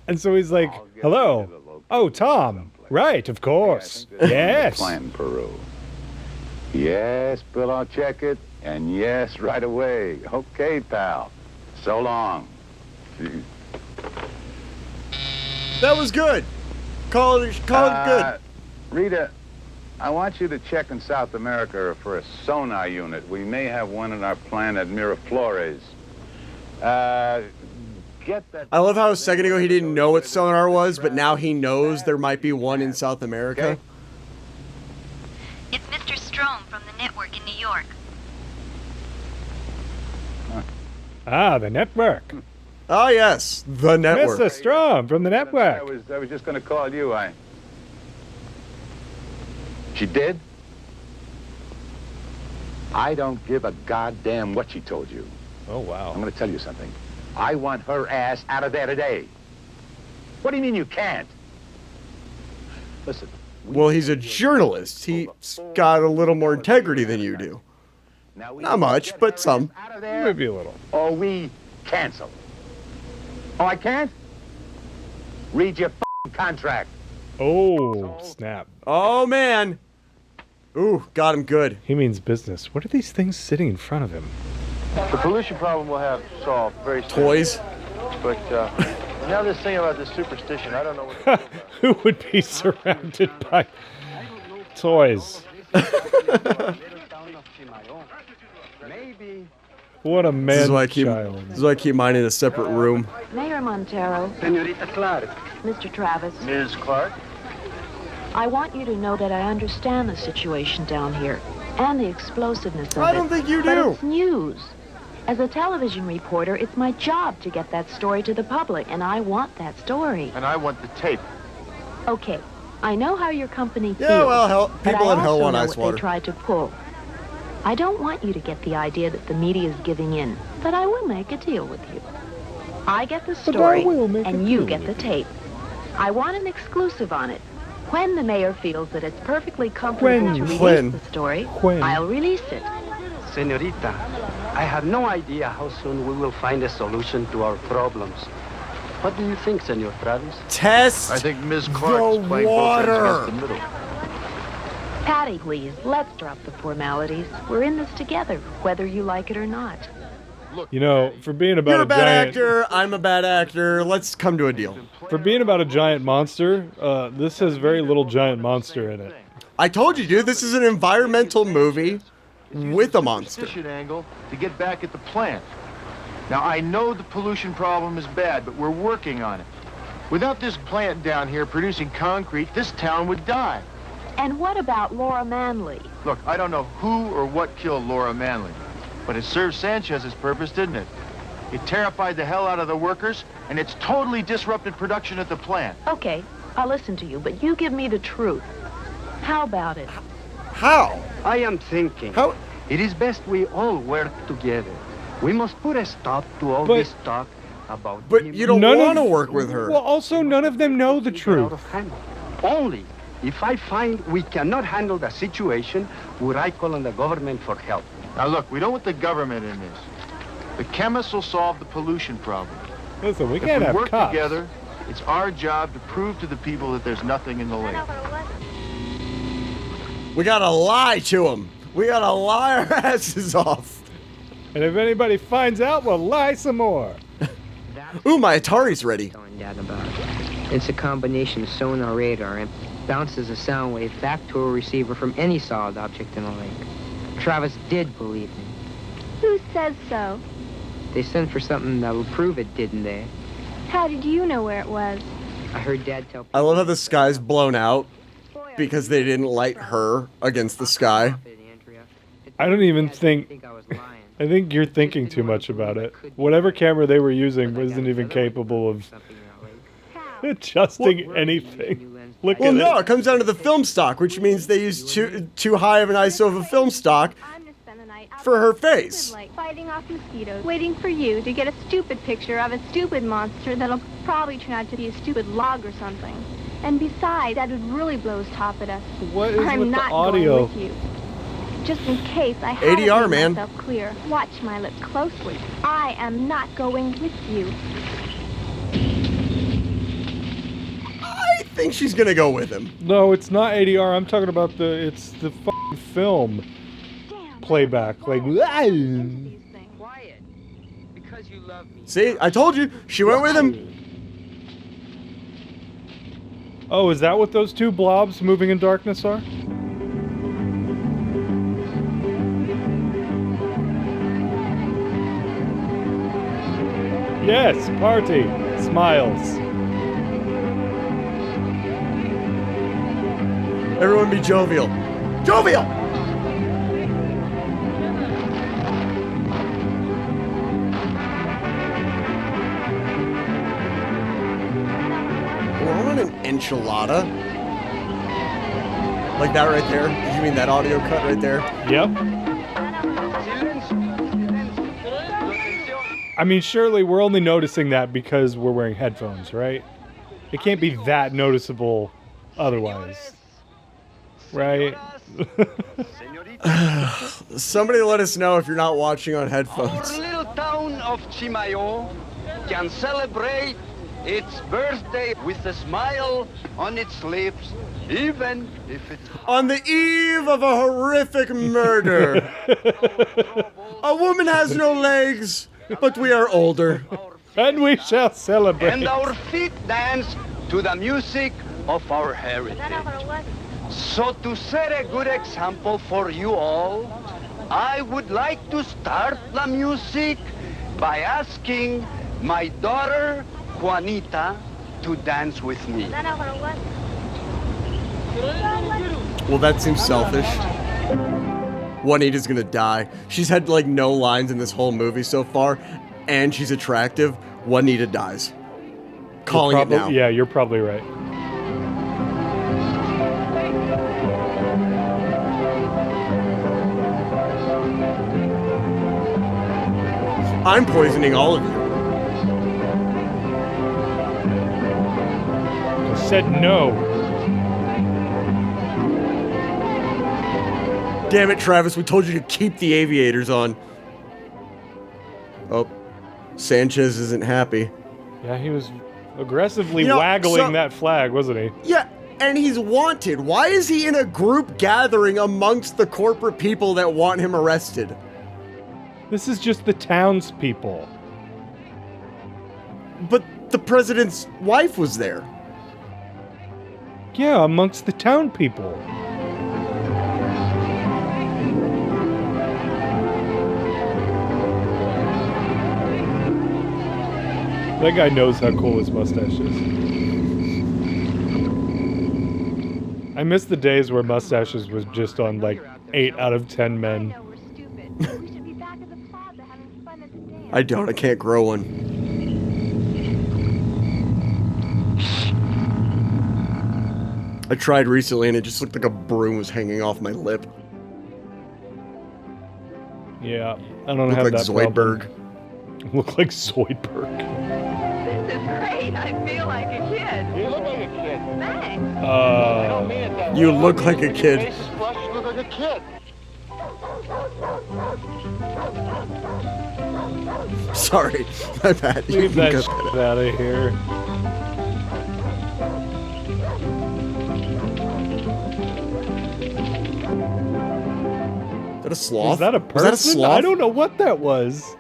And so he's like, hello. Oh, Tom. Right, of course. Yes. Plan Peru. Yes, Bill, I'll check it. And yes, right away. Okay, pal. So long. That was good. Call it good. Rita, I want you to check in South America for a sonar unit. We may have one in our plant at Miraflores. Get that. I love how a second ago he didn't know what sonar was, but now he knows there might be one in South America. It's Mr. Strome from the network in New York. Ah, the network. Oh, yes, the network. Mr. Strom from the network. I was just going to call you. She did? I don't give a goddamn what she told you. Oh, wow. I'm going to tell you something. I want her ass out of there today. What do you mean you can't? Listen. Well, he's a journalist. He's got a little more integrity than you do. Not much, but some. Maybe a little. Or we cancel. Oh, I can't? Read your f***ing contract. Oh, snap. Oh, man. Ooh, got him good. He means business. What are these things sitting in front of him? The pollution problem we'll have solved very soon. Toys. But now this thing about this superstition, I don't know what Who would be surrounded by toys? What a man This is why child. I keep mine in a separate room. Mayor Montero. Senorita Clark. Mr. Travis. Ms. Clark? I want you to know that I understand the situation down here and the explosiveness of it. I don't think you But do. it's news. As a television reporter, it's my job to get that story to the public, and I want that story. And I want the tape. Okay, I know how your company feels. Yeah, well, but people I in hell also want know ice what water. they tried to pull. I don't want you to get the idea that the media is giving in, but I will make a deal with you. I get the story, and you get the tape. I want an exclusive on it. When the mayor feels that it's perfectly comfortable to release the story, I'll release it. Senorita, I have no idea how soon we will find a solution to our problems. What do you think, Senor Travis? Test I think Ms. Clark is playing both ends against the middle. Patty, please, let's drop the formalities. We're in this together, whether you like it or not. You know, for being about You're a bad giant actor. I'm a bad actor. Let's come to a deal. For being about a giant monster, this has very little giant monster in it. I told you, dude. This is an environmental movie with a monster. Angle to get back at the plant. Now, I know the pollution problem is bad, but we're working on it. Without this plant down here producing concrete, this town would die. And what about Laura Manley? Look, I don't know who or what killed Laura Manley, but it served Sanchez's purpose, didn't it? It terrified the hell out of the workers, and it's totally disrupted production at the plant. Okay, I'll listen to you, but you give me the truth. How about it? How? I am thinking. How? It is best we all work together. We must put a stop to all this talk about... But you don't want to work with her. Well, also, none of them know the truth. Only if I find we cannot handle the situation, would I call on the government for help. Now look, we don't want the government in this. The chemists will solve the pollution problem. Listen, we If can't we have work cops. together, it's our job to prove to the people that there's nothing in the lake. We gotta lie to them. We gotta lie our asses off. And if anybody finds out, we'll lie some more. Ooh, my Atari's ready. It's a combination of sonar radar and bounces a sound wave back to a receiver from any solid object in the lake. Travis did believe me. Who says so? They sent for something that'll prove it, didn't they? How did you know where it was? I heard Dad tell I love how the sky's blown out because they didn't light her against the sky. I don't even think... I think you're thinking too much about it. Whatever camera they were using wasn't even capable of adjusting anything. Look Well, at no, it. it comes down to the film stock, which means they used too high of an ISO of a film stock for her face. Like fighting off mosquitoes, waiting for you to get a stupid picture of a stupid monster that'll probably turn out to be a stupid log or something. And besides, that would really blow his top at us. What is I'm with the not audio? going with you. Just in case I haven't ADR, made man. myself clear, watch my lips closely. I am not going with you. I think she's gonna go with him. No, it's not ADR. I'm talking about it's the fucking film playback. Like, Quiet. Because you love me. See, I told you, she went with him. oh, is that what those two blobs moving in darkness are? Yes, party. Smiles. Everyone be jovial. Jovial! Well, I want an enchilada. Like that right there? Did you mean that audio cut right there? Yep. I mean, surely we're only noticing that because we're wearing headphones, right? It can't be that noticeable otherwise. Right? Somebody let us know if you're not watching on headphones. Our little town of Chimayo can celebrate its birthday with a smile on its lips, even if it's... On the eve of a horrific murder. A woman has no legs, but we are older. And we shall celebrate. And our feet dance to the music of our heritage. So to set a good example for you all, I would like to start the music by asking my daughter, Juanita, to dance with me. Well, that seems selfish. Juanita's gonna die. She's had like no lines in this whole movie so far, and she's attractive. Juanita dies. Calling it now. Yeah, you're probably right. I'm poisoning all of you. I said no. Damn it, Travis, we told you to keep the aviators on. Oh, Sanchez isn't happy. Yeah, he was aggressively waggling that flag, wasn't he? Yeah, and he's wanted. Why is he in a group gathering amongst the corporate people that want him arrested? This is just the townspeople. But the president's wife was there. Yeah, amongst the town people. That guy knows how cool his mustache is. I miss the days where mustaches was just on like 8 out of 10 men. I can't grow one. I tried recently and it just looked like a broom was hanging off my lip. Yeah, I don't have that Zoidberg. problem. Look like Zoidberg. This is great. I feel like a kid. You look like a kid. Thanks. I don't mean it that You way. look like a kid. Your face is flushed, you look like a kid. Sorry, my bad. You Leave can that cut shit out of here. Is that a sloth? Is that a person? Was that a sloth? I don't know what that was.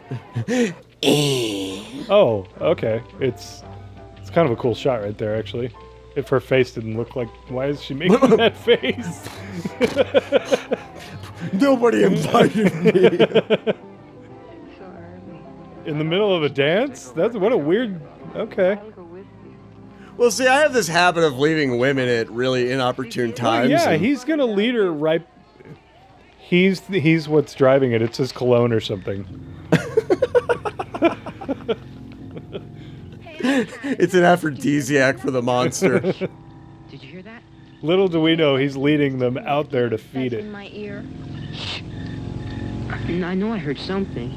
Oh, okay. It's kind of a cool shot right there, actually. If her face didn't look like... Why is she making that face? Nobody invited me. In the middle of a dance? That's what a weird... Okay. Well, see, I have this habit of leaving women at really inopportune times. Well, yeah, he's gonna lead her right... He's what's driving it. It's his cologne or something. It's an aphrodisiac for the monster. Did you hear that? Little do we know he's leading them out there to feed it. In my ear. I know I heard something.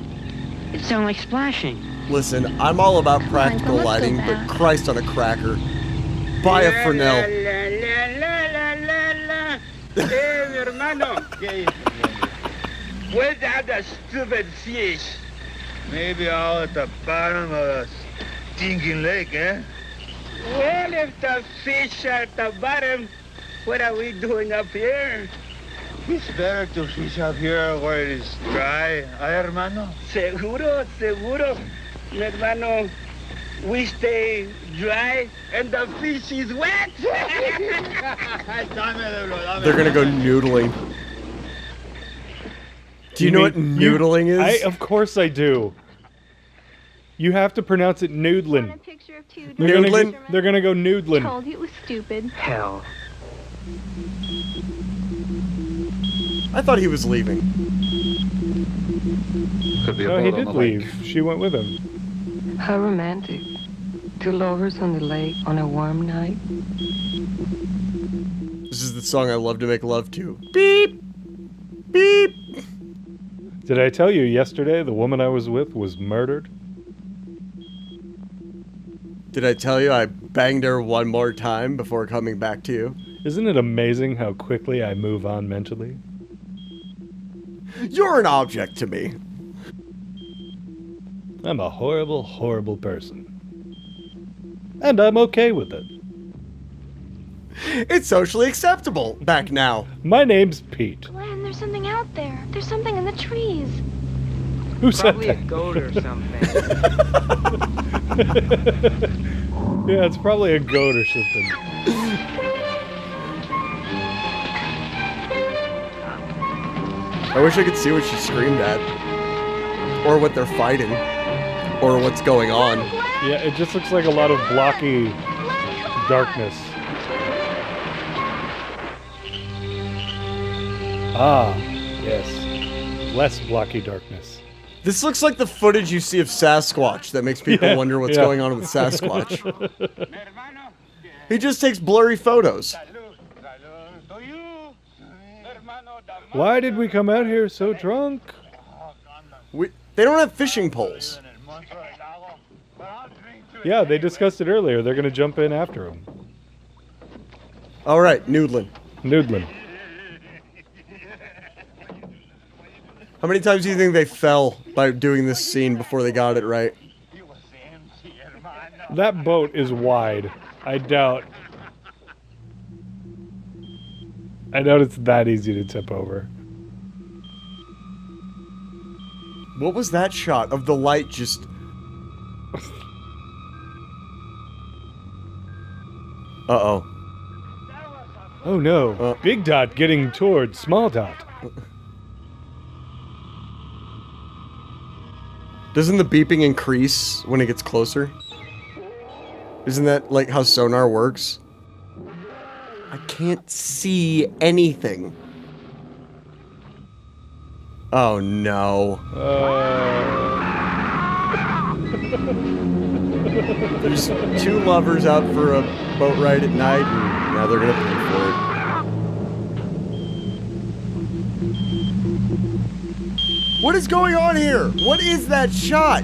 It sounded like splashing. Listen, I'm all about practical lighting, but Christ on a cracker. Buy a Fresnel. Hey, mi hermano. Where's that stupid fish? Maybe out at the bottom of the stinking lake, eh? Well, if the fish are at the bottom, what are we doing up here? It's better to fish up here where it is dry, hermano? Seguro, seguro. Mi hermano, we stay dry and the fish is wet. They're gonna go noodling. Do you know what noodling is? Of course I do. You have to pronounce it noodlin. Noodlin? They're gonna go noodlin. Told you it was stupid. Hell. I thought he was leaving. Could be a No, he boat on did the lake. leave. She went with him. How romantic. Two lovers on the lake on a warm night. This is the song I love to make love to. Beep! Beep! Did I tell you yesterday the woman I was with was murdered? Did I tell you I banged her one more time before coming back to you? Isn't it amazing how quickly I move on mentally? You're an object to me. I'm a horrible, horrible person. And I'm okay with it. It's socially acceptable back now. My name's Pete. Glenn, there's something out there. There's something in the trees. Who said Probably that? a goat or something. Yeah, it's probably a goat or something. I wish I could see what she screamed at. Or what they're fighting. Or what's going on. Yeah, it just looks like a lot of blocky darkness. Ah, yes. Less blocky darkness. This looks like the footage you see of Sasquatch that makes people wonder what's going on with Sasquatch. He just takes blurry photos. Why did we come out here so drunk? They don't have fishing poles. Yeah, they discussed it earlier. They're going to jump in after him. All right, Noodlin. Noodlin. How many times do you think they fell by doing this scene before they got it right? That boat is wide. I doubt it's that easy to tip over. What was that shot of the light just... Uh-oh. Oh no. Big Dot getting towards Small Dot. Doesn't the beeping increase when it gets closer? Isn't that like how sonar works? I can't see anything. Oh no. There's two lovers out for a boat ride at night, and now they're gonna pay for it. What is going on here? What is that shot?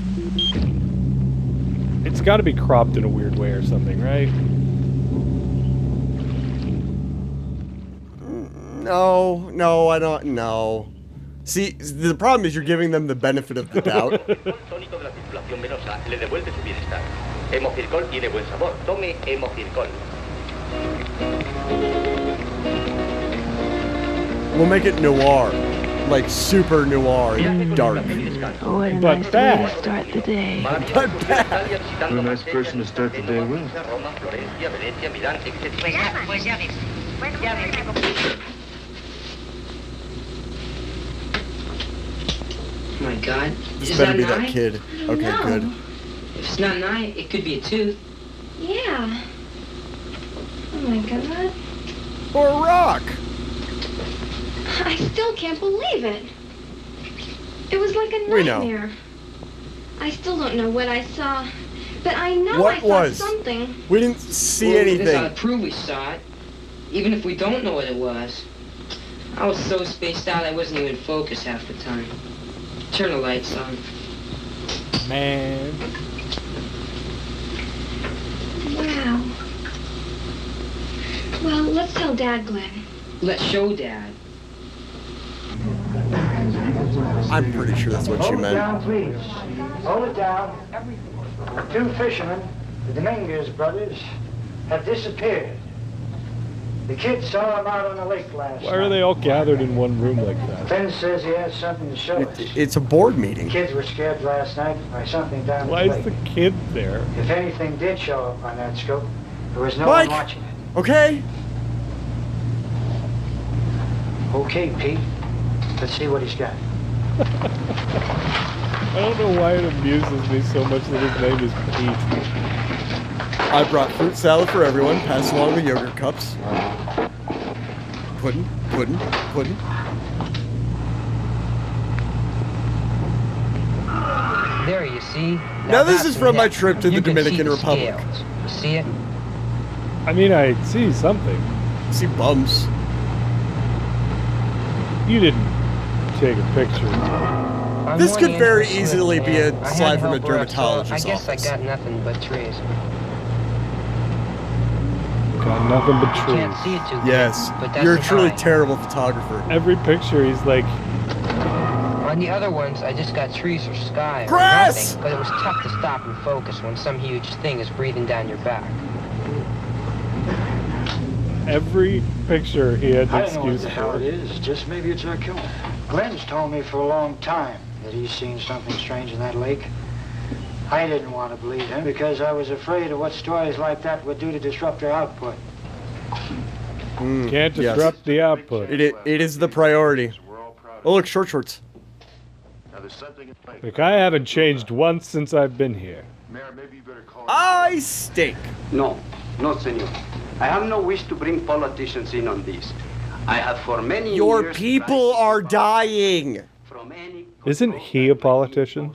It's got to be cropped in a weird way or something, right? No, I don't know. See, the problem is you're giving them the benefit of the doubt. We'll make it noir. Like super noir and dark. What a But nice bad. way to start the day. But bad. What a nice person to start the day with. Oh my God. This Is better that be an that eye? kid. Okay, good. If it's not an eye, it could be a tooth. Yeah. Oh my God. Or a rock. I still can't believe it. It was like a We know. nightmare. I still don't know what I saw, but I know What I saw was? something. We didn't see Well, This ought anything. to prove we saw it, even if we don't know what it was. I was so spaced out I wasn't even focused half the time. Turn the lights on. Man. Wow. Well, let's tell Dad, Glenn. Let's show Dad. I'm pretty sure that's what she Hold it meant. down, please. Hold it down. Two fishermen, the Dominguez brothers, have disappeared. The kid saw them out on the lake last Why are they all gathered in one room like that? Ben says he has something to show us. It's a board meeting. Kids were scared last night by something down Why the is lake. the kid there? If anything did show up on that scope, there was no Mike! one watching it. Okay? Okay, Pete. Let's see what he's got. I don't know why it amuses me so much that his name is Pete. I brought fruit salad for everyone. Pass along the yogurt cups. Pudding, pudding, pudding. There, you see? Now this that's is from my neck. trip to You the can Dominican see the Republic. scales. You see it? I mean, I see something. See bumps. You didn't take a picture. I'm This more could the very interested easily be a man. I had slide to from a help her out, so dermatologist's I guess office. I got nothing but trees. Got nothing but Can't trees. see it too good, Yes, but that's you're a an truly eye. terrible photographer. Every picture he's like, On the other ones, I just got trees or sky or Grass! nothing, but it was tough to stop and focus when some huge thing is breathing down your back. Every picture he had an I don't know what excuse the hell for. it is. Just maybe it's our killer. Glenn's told me for a long time that he's seen something strange in that lake. I didn't want to believe him because I was afraid of what stories like that would do to disrupt our output. Can't disrupt the output. It is the priority. Oh, look, short shorts. Look, I haven't changed once since I've been here. I stink. No, senor. I have no wish to bring politicians in on this. I have for many Your years people are dying. Isn't he a politician?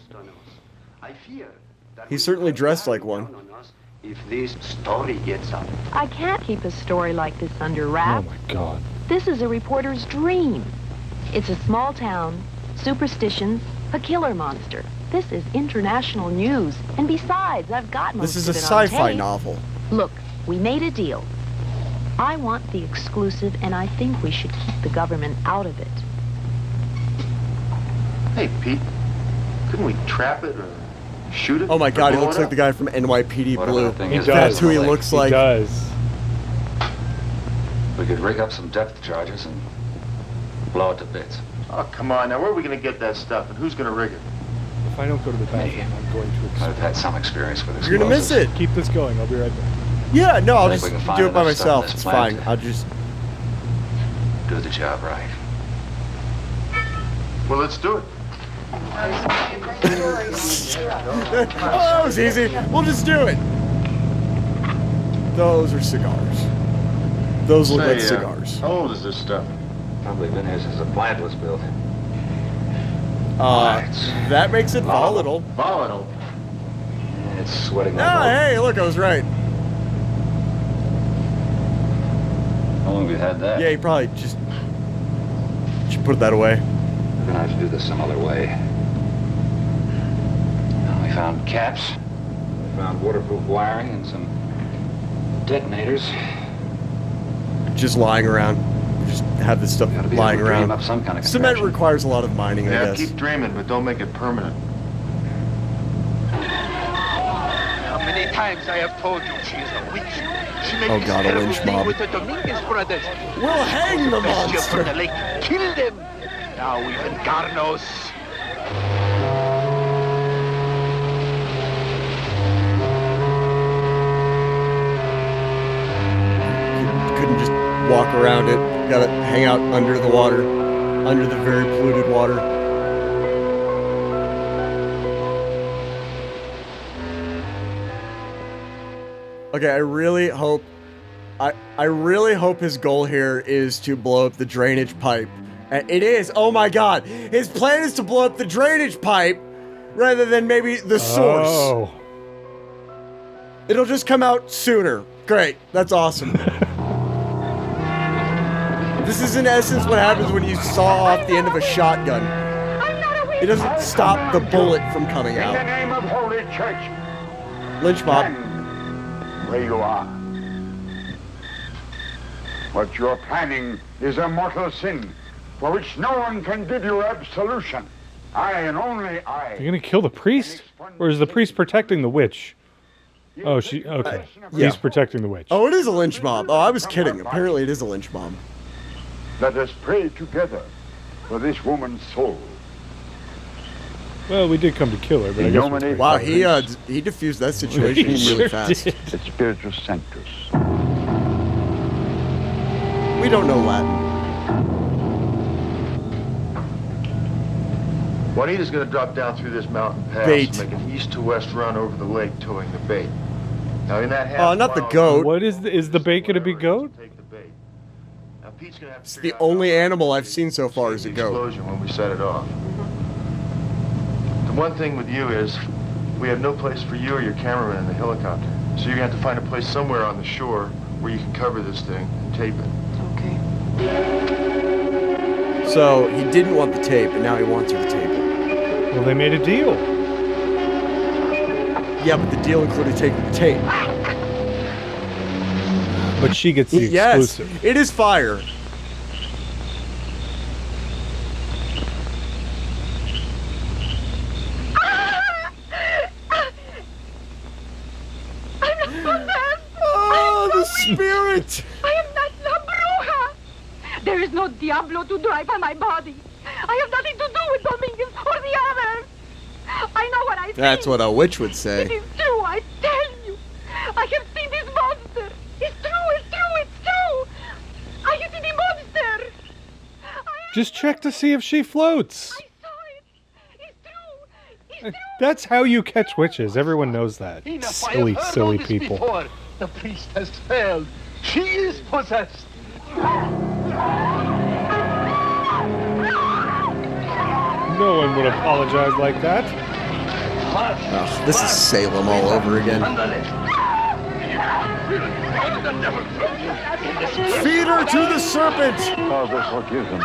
He's certainly dressed like one. If this story gets out. I can't keep a story like this under wraps. Oh my God. This is a reporter's dream. It's a small town, superstitions, a killer monster. This is international news. And besides, I've got most This is a of it on sci-fi tape. novel. Look, we made a deal. I want the exclusive, and I think we should keep the government out of it. Hey, Pete, couldn't we trap it or shoot it? Oh my God, he Blow looks it like up? the guy from NYPD Blue. He does. That's who he looks like. He does. We could rig up some depth charges and blow it to bits. Oh, come on. Now, where are we going to get that stuff, and who's going to rig it? If I don't go to the bathroom, I'm going to I've had some experience with this. You're gonna miss it. Keep this going. I'll be right back. Yeah, no, I'll I think just we can find do it by enough stuff in myself. this It's plant. fine. I'll just. Do the job right. Well, let's do it. Oh, that was easy. We'll just do it. Those are cigars. Those look like cigars. How old is this stuff? Probably been here since the plant was built. That makes it volatile. Volatile? It's sweating. Ah, hey, look, I was right. How long have you had that? Yeah, you probably just should put that away. We're gonna have to do this some other way. Now, we found caps. We found waterproof wiring and some detonators. Just lying around. Just have this stuff Gotta be lying able to dream around. up some kind of Cement contraption. requires a lot of mining, I Yeah, guess. keep dreaming, but don't make it permanent. How many times I have told you she is a witch. She made Oh this God, a terrible lynch thing mob. with the Dominguez brothers. We'll hang the Bestia monster. from the lake. Kill them. Now even Garnos. Couldn't just walk around it. Gotta hang out under the water. Under the very polluted water. Okay, I really hope his goal here is to blow up the drainage pipe. And it is. Oh my God. His plan is to blow up the drainage pipe rather than maybe the source. Oh. It'll just come out sooner. Great. That's awesome. This is in essence what happens when you saw off the end of a shotgun. It doesn't stop the bullet from coming In the out. name of Holy Church, Lynch mob. where you are. What you're planning is a mortal sin for which no one can give you absolution. I and only I. You're gonna kill the priest? Or is the priest protecting the witch? Oh, okay. Yeah. He's protecting the witch. Oh, it is a lynch mob. Oh, I was kidding. Apparently it is a lynch mob. Let us pray together for this woman's soul. Well, we did come to kill her, but I guess we're Wow, he diffused that situation He really sure fast. did. Et Spiritus Sanctus. We don't know Latin. Juanita's going to drop down through this mountain pass Bait. and make an east to west run over the lake towing the bait. Now, in that half Oh, not the mile- goat. What is the bait gonna be goat? Now, Pete's going to have to It's figure the out only animal I've seen so far how is to a the goat. explosion when we set it off. The one thing with you is we have no place for you or your cameraman in the helicopter. So you're going to have to find a place somewhere on the shore where you can cover this thing and tape it. So he didn't want the tape, and now he wants her to tape it. Well, they made a deal. Yeah, but the deal included taking the tape. But she gets the Yes, exclusive. it is fire. no diablo to drive on my body. I have nothing to do with Dominguez or the others. I know what I think. That's what a witch would say. It is true, I tell you. I have seen this monster. It's true, it's true, it's true. I have seen the monster. Just check to see if she floats. That's how you catch witches. Everyone knows that. Silly, silly people. Before. The priest has failed. She is possessed. No one would apologize like that. Ugh, this is Salem all over again. Feed her to the serpent! Oh, this will give them.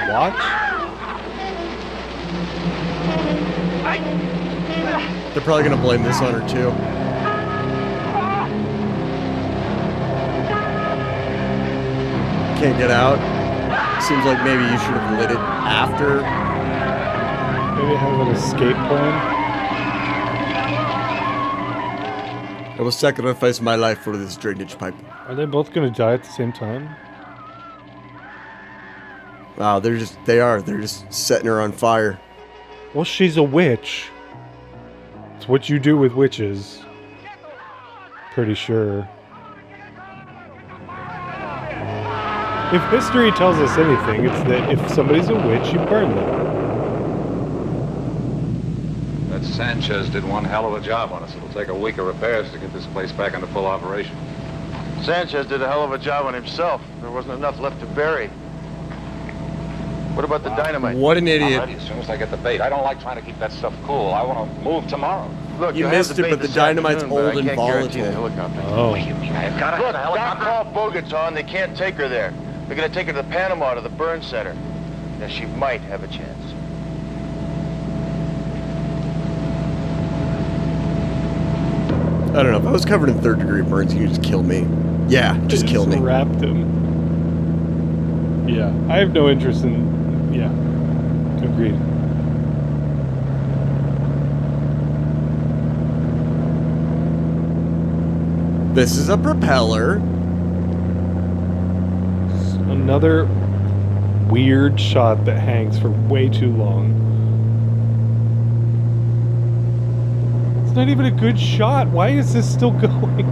Watch? They're probably gonna blame this on her too. Can't get out. Seems like maybe you should have lit it after. Maybe have an escape plan. I will sacrifice my life for this drainage pipe. Are they both gonna die at the same time? Wow, they're just setting her on fire. Well, she's a witch. It's what you do with witches. Pretty sure. If history tells us anything, it's that if somebody's a witch, you burn them. That Sanchez did one hell of a job on us. It'll take a week of repairs to get this place back into full operation. Sanchez did a hell of a job on himself. There wasn't enough left to bury. What about the dynamite? What an idiot. I'm ready as soon as I get the bait. I don't like trying to keep that stuff cool. I want to move tomorrow. Look, You missed it, but the dynamite's old and volatile. Oh. I've got Look, Doc Paul Bogart's on. They can't take her there. They're going to take her to Panama to the burn center. Now, she might have a chance. I don't know. If I was covered in third-degree burns, you could just kill me. Yeah, just kill me. Wrapped him. Yeah, I have no interest in. Yeah, agreed. This is a propeller. Another weird shot that hangs for way too long. It's not even a good shot. Why is this still going?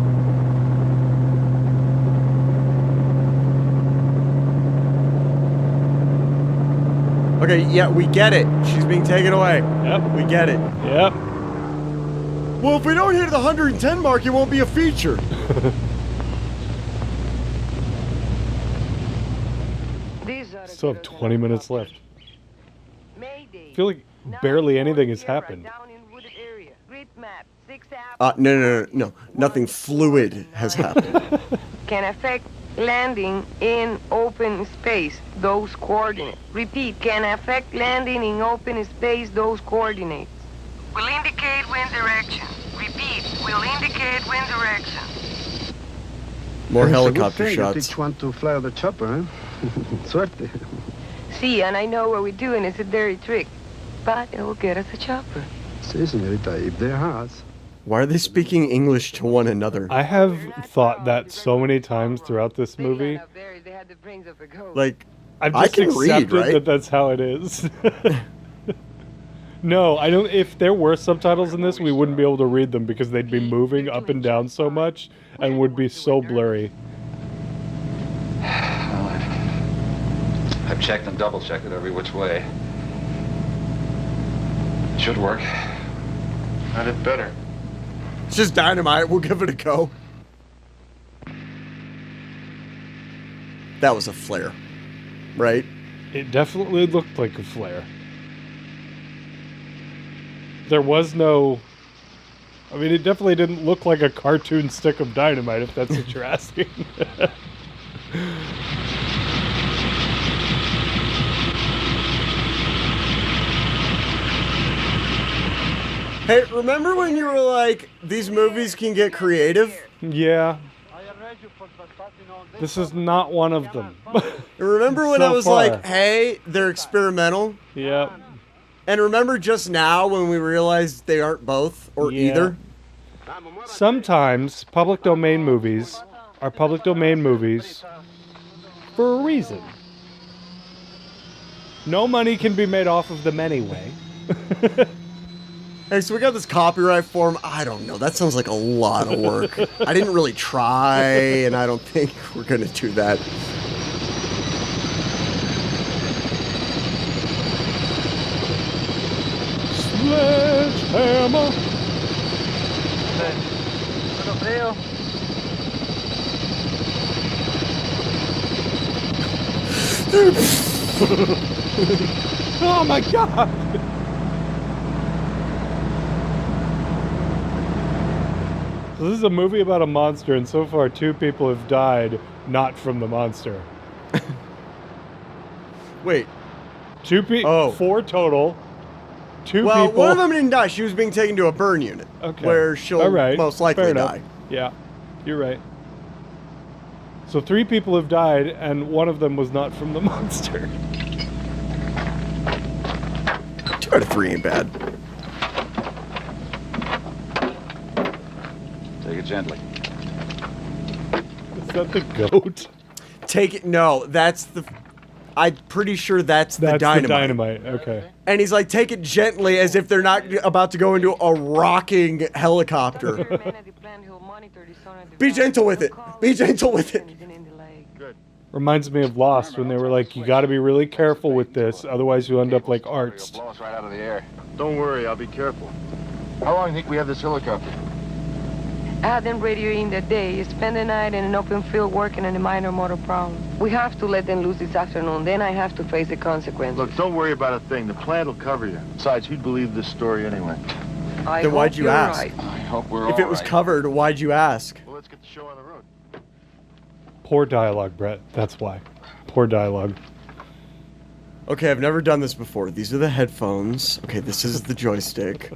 Okay, yeah, we get it. She's being taken away. Yep. We get it. Yep. Well, if we don't hit the 110 mark, it won't be a feature. Still have 20 minutes left. I feel like barely anything has happened. No. Nothing fluid has happened. Can affect landing in open space, those coordinates. Repeat, can affect landing in open space, those coordinates. Will indicate wind direction. Repeat, will indicate wind direction. More helicopter shots. Each want to fly the chopper, huh? Suerte. See, and I know what we're doing. It's a dirty trick, but it will get us a chopper. Sí, señorita, if they're hot. Why are they speaking English to one another? I have thought that so many times throughout this movie. Like, I've I just can accepted read, right? that that's how it is. No, I don't. If there were subtitles in this, we wouldn't be able to read them because they'd be moving up and down so much and would be so blurry. Well, I've checked and double-checked it every which way. It should work. Not it better. It's just dynamite. We'll give it a go. That was a flare, right? It definitely looked like a flare. There was no... I mean, it definitely didn't look like a cartoon stick of dynamite, if that's what you're asking. Hey, remember when you were like, these movies can get creative? Yeah. This is not one of them. Remember when So I was far. like, hey, they're experimental? Yep. And remember just now when we realized they aren't both or Yeah. either? Sometimes public domain movies are public domain movies for a reason. No money can be made off of them anyway. Hey, so we got this copyright form. I don't know. That sounds like a lot of work. I didn't really try, and I don't think we're going to do that. Sledgehammer. Oh my god! So this is a movie about a monster, and so far 2 people have died not from the monster. Wait. 2 people. Oh. 4 total. 2 well, people. One of them didn't die. She was being taken to a burn unit. Okay. Where she'll most likely die. Yeah, you're right. So 3 people have died, and one of them was not from the monster. 2 out of 3 ain't bad. Take it gently. Is that the goat? Take it. No, that's the. I'm pretty sure that's the dynamite. The dynamite. Okay. And he's like, take it gently, as if they're not about to go into a rocking helicopter. Be gentle with it. Be gentle with it. Reminds me of Lost when they were like, you got to be really careful with this, otherwise you end up like Arts. Blow us right out of the air. Don't worry, I'll be careful. How long do you think we have this helicopter? I had them radio in that day. You spend the night in an open field working on a minor motor problem. We have to let them loose this afternoon. Then I have to face the consequences. Look, don't worry about a thing. The plant will cover you. Besides, who'd believe this story anyway? Then why'd you ask? Right. I hope we're if it was covered, why'd you ask? Well, let's get the show on the road. Poor dialogue, Brett. That's why. Poor dialogue. Okay, I've never done this before. These are the headphones. Okay, this is the joystick.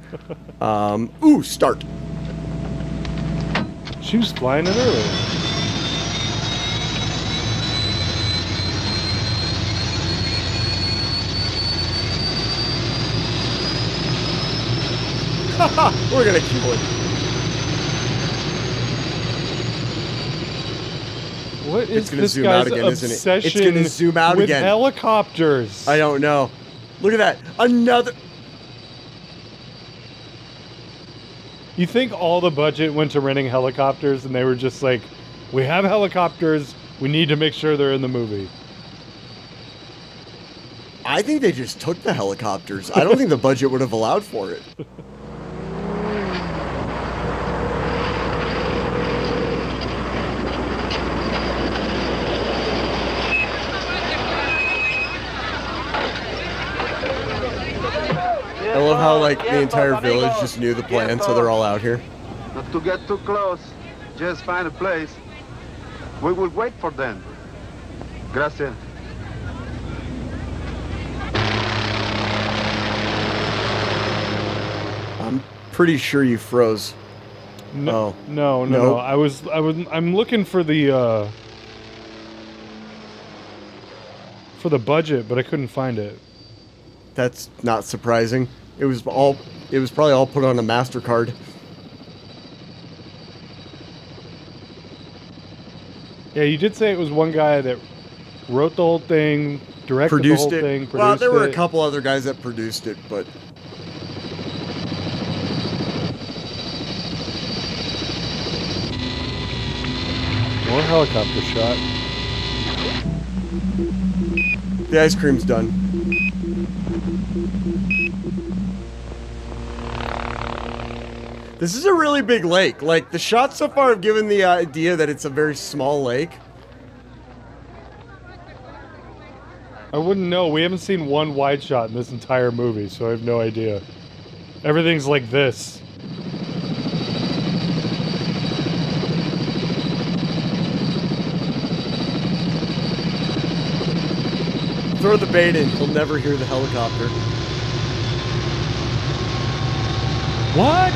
Ooh, start. She was flying it earlier. We're gonna kill it. What is this zoom guy's out again, isn't it? obsession It's gonna zoom out with again. helicopters? I don't know. Look at that. Another. You think all the budget went to renting helicopters and they were just like, we have helicopters, we need to make sure they're in the movie. I think they just took the helicopters. I don't think the budget would have allowed for it. I love how, like, the entire village just knew the plan, so they're all out here. Not to get too close. Just find a place. We will wait for them. Gracias. I'm pretty sure you froze. No, no. I'm looking for the budget, but I couldn't find it. That's not surprising. It was probably all put on a MasterCard. Yeah, you did say it was one guy that wrote the whole thing, directed the whole thing, produced it. Well, there were a couple other guys that produced it, but more helicopter shot. The ice cream's done. This is a really big lake. Like, the shots so far have given the idea that it's a very small lake. I wouldn't know. We haven't seen one wide shot in this entire movie, so I have no idea. Everything's like this. Throw the bait in. He'll never hear the helicopter. What?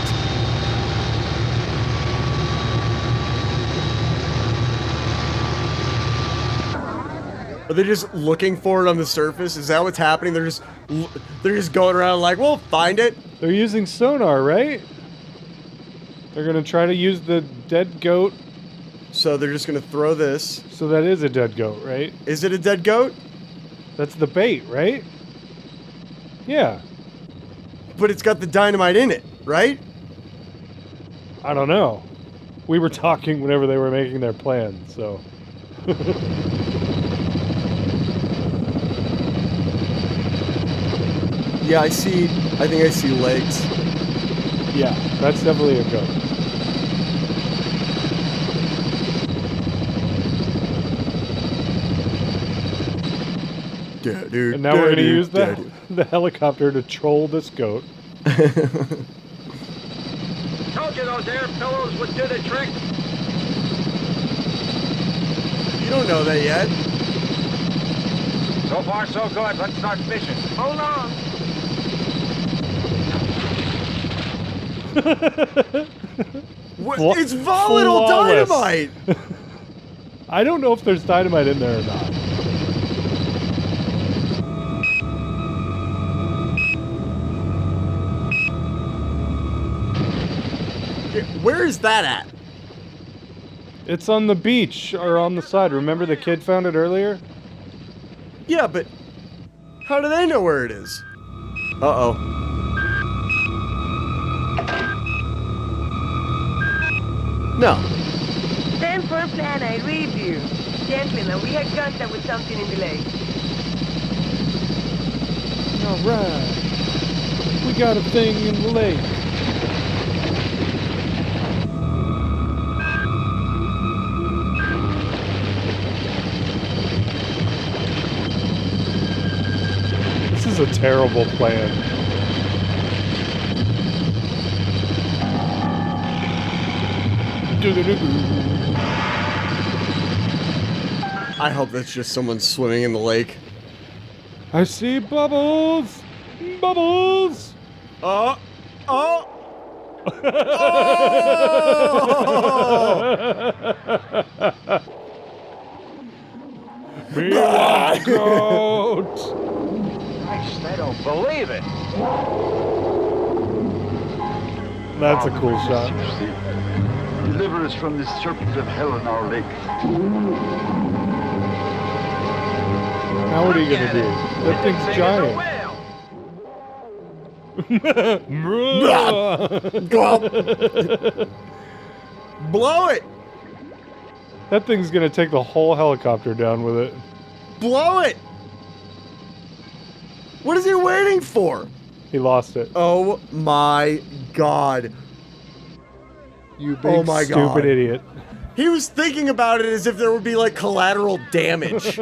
Are they just looking for it on the surface? Is that what's happening? They're just going around like, we'll find it. They're using sonar, right? They're gonna try to use the dead goat So they're just gonna throw this. So that is a dead goat, right? Is it a dead goat? That's the bait, right? Yeah. But it's got the dynamite in it, right? I don't know. We were talking whenever they were making their plan, so. Yeah, I think I see legs. Yeah, that's definitely a goat. And now we're going to use the helicopter to troll this goat. Told you those air pillows would do the trick. You don't know that yet. So far, so good. Let's start fishing. Hold on. What? It's volatile Flawless. dynamite! I don't know if there's dynamite in there or not. Where is that at? It's on the beach or on the side. Remember the kid found it earlier? Yeah, but how do they know where it is? Uh-oh. No. Stand for a plan, I read you. Gentlemen, we had contact with something in the lake. Alright. We got a thing in the lake. This is a terrible plan. I hope that's just someone swimming in the lake. I see bubbles! Bubbles! Oh! Be a goat! Christ, I don't believe it. That's a cool shot. Deliver us from this serpent of hell in our lake. Now what are you gonna do? That thing's giant. Blow it! That thing's gonna take the whole helicopter down with it. Blow it! What is he waiting for? He lost it. Oh my god. You big stupid idiot. He was thinking about it as if there would be like collateral damage.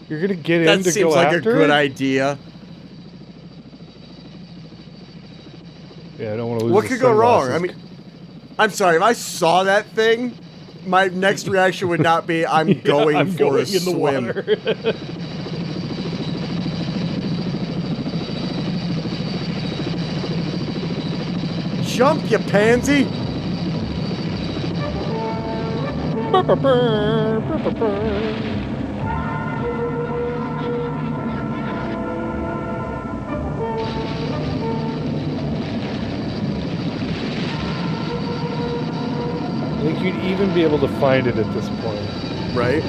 You're gonna get That in to seems go like a after good it? idea. Yeah, I don't want to lose What the could go wrong? I sunglasses. mean, I'm sorry, if I saw that thing, my next reaction would not be, I'm going I'm for going a in the swim. water. Jump, you pansy! I think you'd even be able to find it at this point. Right?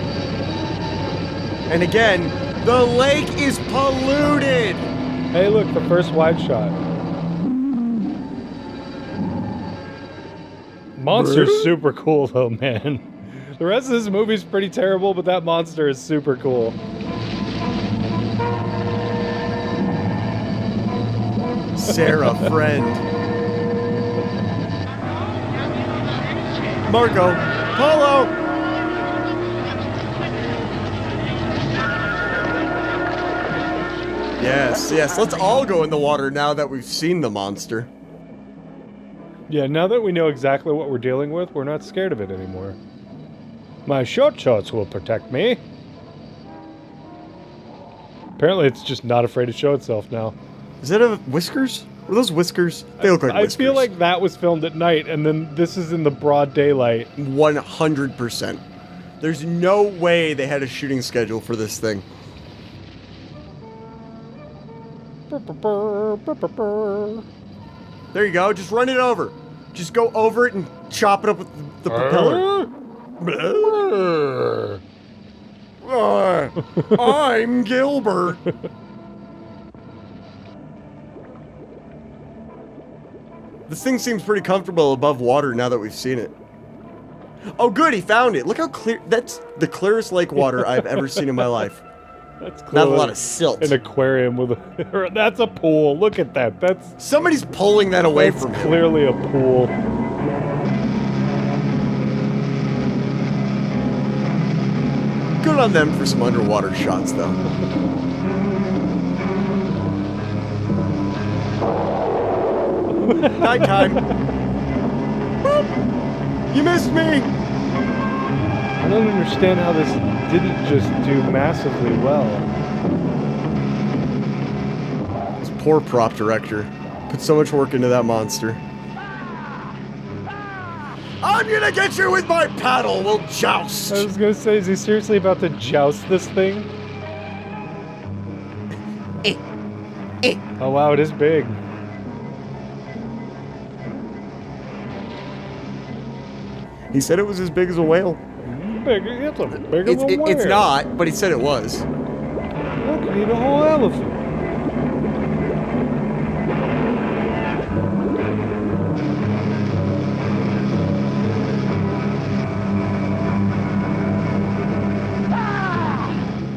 And again, the lake is polluted! Hey, look, the first wide shot. Monster's super cool, though, man. The rest of this movie's pretty terrible, but that monster is super cool. Sarah, friend. Marco, Polo! Yes, yes, let's all go in the water now that we've seen the monster. Yeah, now that we know exactly what we're dealing with, we're not scared of it anymore. My short shorts will protect me. Apparently it's just not afraid to show itself now. Is that a whiskers? Are those whiskers? They look like whiskers. I feel like that was filmed at night, and then this is in the broad daylight. 100%. There's no way they had a shooting schedule for this thing. There you go, just run it over. Just go over it and chop it up with the propeller. I'm Gilbert. This thing seems pretty comfortable above water now that we've seen it. Oh, good, he found it. Look how clear. That's the clearest lake water I've ever seen in my life. That's cool. Not a lot of silt. An aquarium with a... That's a pool. Look at that. That's... Somebody's pulling that away from him. Clearly a pool. Good on them for some underwater shots, though. Nighttime. You missed me. I don't understand how this didn't just do massively well. This poor prop director put so much work into that monster. I'm gonna get you with my paddle. We'll joust. I was gonna say, is he seriously about to joust this thing? Oh wow, it is big. He said it was as big as a whale. Bigger, it's a bigger than a whale. It's not, but he said it was. Look, you need a whole elephant.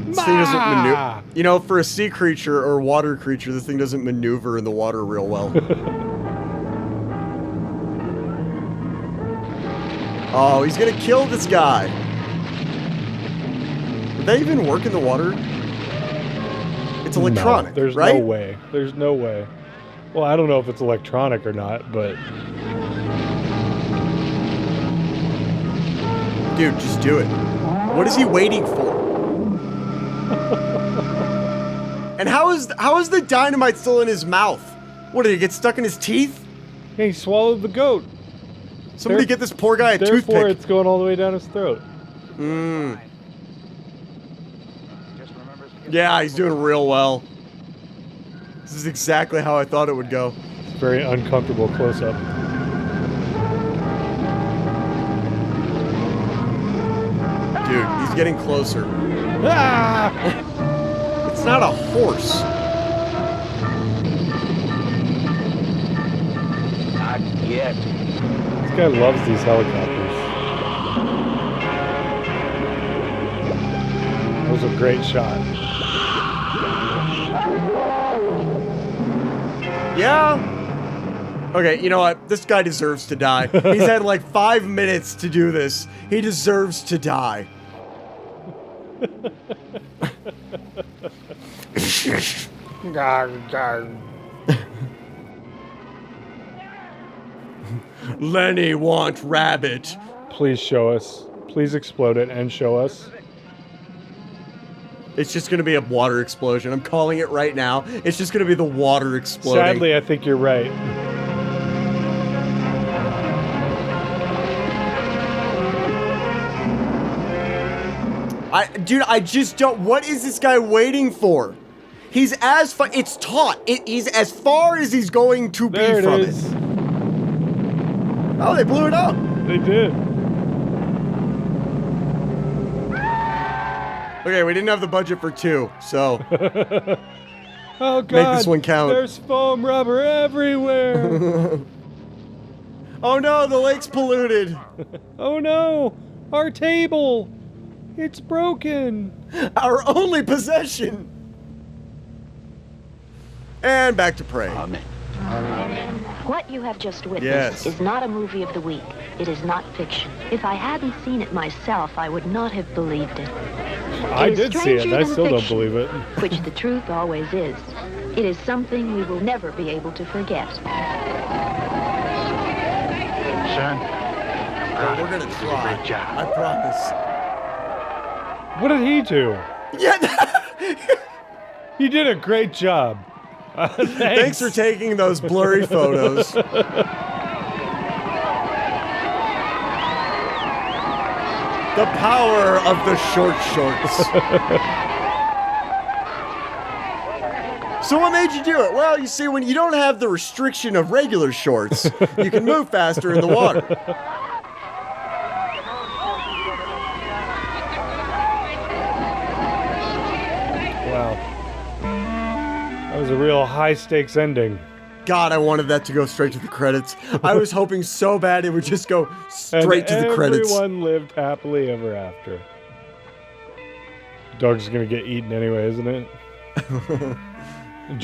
This thing doesn't maneuver. You know, for a sea creature or water creature, this thing doesn't maneuver in the water real well. Oh, he's gonna kill this guy. Would that even work in the water? It's electronic, no, there's right? no way. There's no way. Well, I don't know if it's electronic or not, but... Dude, just do it. What is he waiting for? And how is the dynamite still in his mouth? What, did it get stuck in his teeth? Hey, he swallowed the goat. Somebody get this poor guy a toothpick. Therefore, it's going all the way down his throat. Yeah, he's doing real well. This is exactly how I thought it would go. Very uncomfortable close-up. Dude, he's getting closer. Ah! It's not a horse. Not yet. This guy loves these helicopters. That was a great shot. Yeah. Okay, you know what? This guy deserves to die. He's had like 5 minutes to do this. He deserves to die. Lenny want rabbit. Please show us. Please explode it and show us. It's just gonna be a water explosion. I'm calling it right now. It's just gonna be the water exploding. Sadly, I think you're right. Dude, I just don't. What is this guy waiting for? He's as far. It's taut. He's as far as he's going to be from it. Oh, they blew it up. They did. Okay, we didn't have the budget for 2, so. Oh God! Make this one count. There's foam rubber everywhere. Oh no, the lake's polluted. Oh no, our table. It's broken. Our only possession. And back to praying. Amen. What you have just witnessed Yes. is not a movie of the week. It is not fiction. If I hadn't seen it myself, I would not have believed it. I It is did see it, and I stranger still than don't fiction, believe it. which the truth always is. It is something we will never be able to forget. Son, We're gonna try. Great job. I promise. What did he do? Yeah. You did a great job. Thanks for taking those blurry photos. The power of the short shorts. So what made you do it? Well, you see, when you don't have the restriction of regular shorts, you can move faster in the water. was a real high-stakes ending. God, I wanted that to go straight to the credits. I was hoping so bad it would just go straight to the credits. Everyone lived happily ever after. Dog's gonna get eaten anyway, isn't it?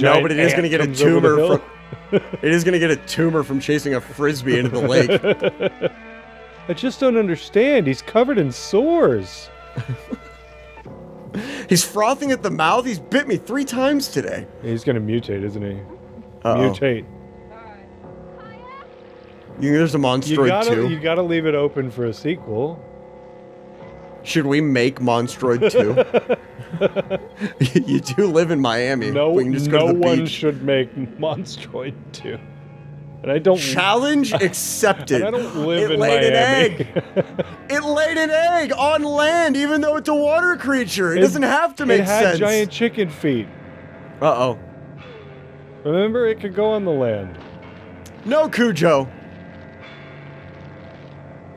No, but it is gonna get a tumor from. It is gonna get a tumor from chasing a frisbee into the lake. I just don't understand. He's covered in sores. He's frothing at the mouth. He's bit me 3 times today. He's gonna mutate, isn't he? Uh-oh. Mutate. You think there's a Monstroid 2? You gotta leave it open for a sequel. Should we make Monstroid 2? You do live in Miami. No, we can just go to the one beach. should make Monstroid 2. And I don't... Challenge accepted. And I don't live it in laid Miami. An egg. It laid an egg on land, even though it's a water creature. It doesn't have to make sense. It had giant chicken feet. Uh-oh. Remember, it could go on the land. No, Cujo.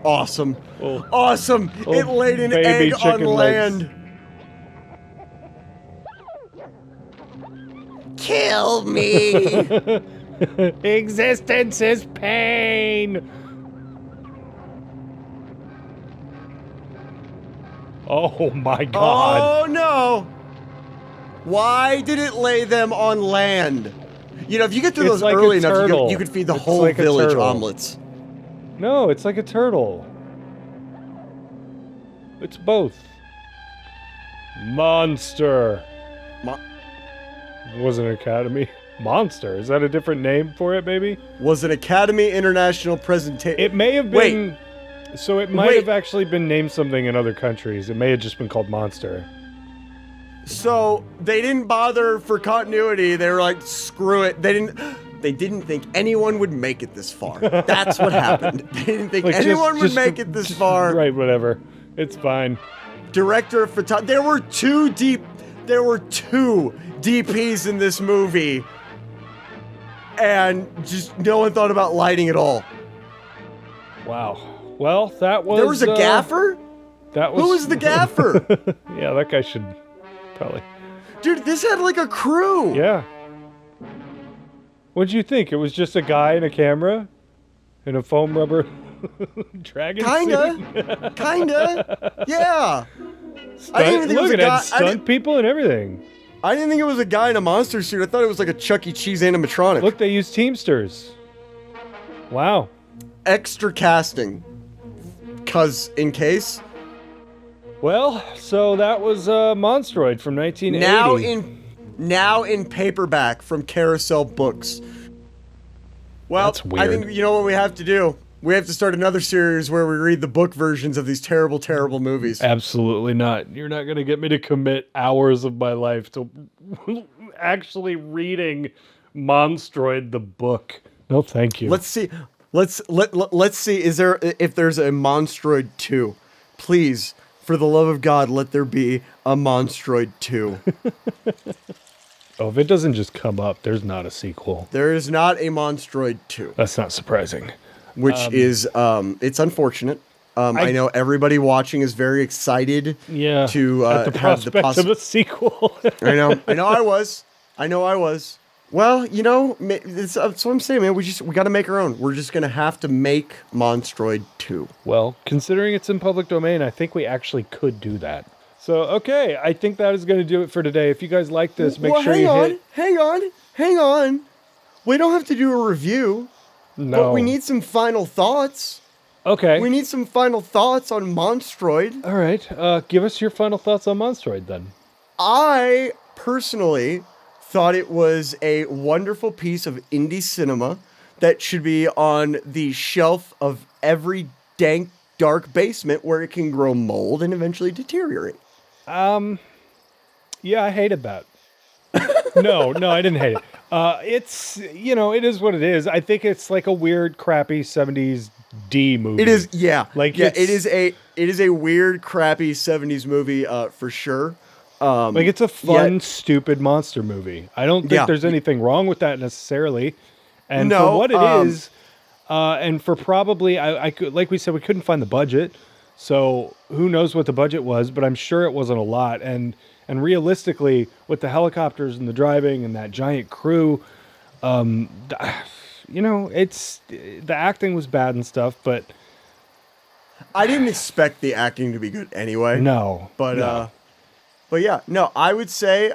Awesome. Oh. Awesome. Oh, it laid an baby egg on chicken land. legs. Kill me. Existence is pain. Oh my God. Oh no. Why did it lay them on land? You know, if you get to those like early a enough, turtle. you could feed the It's whole like a village turtle. omelets. No, it's like a turtle. It's both. Monster. Was an academy. Monster. Is that a different name for it, maybe? Was an Academy International presentation. It may have been... So it might Wait. have actually been named something in other countries. It may have just been called Monster. So they didn't bother for continuity. They were like, screw it. They didn't think anyone would make it this far. That's what happened. They didn't think Like, anyone would make it this far. Right, whatever. It's fine. Director of photography. There were two DPs in this movie. And just no one thought about lighting at all. Wow. Well, that was... There was a gaffer? That was... Who was the gaffer? Yeah, that guy should probably... Dude, this had like a crew. Yeah. What'd you think? It was just a guy and a camera? And a foam rubber dragon suit? Kinda. Yeah. Stunt, look, it had stunt people and everything. I didn't think it was a guy in a monster suit. I thought it was like a Chuck E. Cheese animatronic. Look, they used Teamsters. Wow. Extra casting. 'Cause in case. Well, so that was Monstroid from 1980. Now in paperback from Carousel Books. Well, That's weird. I think you know what we have to do. We have to start another series where we read the book versions of these terrible, terrible movies. Absolutely not. You're not going to get me to commit hours of my life to actually reading Monstroid the book. No, thank you. Let's see. Let's see. If there's a Monstroid 2? Please, for the love of God, let there be a Monstroid 2. Oh, if it doesn't just come up, there's not a sequel. There is not a Monstroid 2. That's not surprising. Which is, it's unfortunate. I know everybody watching is very excited to at the have the prospect of a sequel. I know I was. Well, you know, that's what I'm saying, man. We got to make our own. We're just going to have to make Monstroid 2. Well, considering it's in public domain, I think we actually could do that. So, okay, I think that is going to do it for today. If you guys like this, make sure you hit... Hang on. We don't have to do a review. No. But we need some final thoughts. Okay. We need some final thoughts on Monstroid. All right. Give us your final thoughts on Monstroid, then. I personally thought it was a wonderful piece of indie cinema that should be on the shelf of every dank, dark basement where it can grow mold and eventually deteriorate. Yeah, I hated that. No, I didn't hate it. It's, it is what it is. I think it's like a weird, crappy 70s D movie. It is, yeah. It is a weird, crappy 70s movie, for sure. It's a fun, stupid monster movie. I don't think there's anything wrong with that necessarily. And for what it is, and for probably, I could, like we said, we couldn't find the budget. So who knows what the budget was, but I'm sure it wasn't a lot. And And realistically, with the helicopters and the driving and that giant crew, you know, the acting was bad and stuff, but I didn't expect the acting to be good anyway. No. But yeah, no, I would say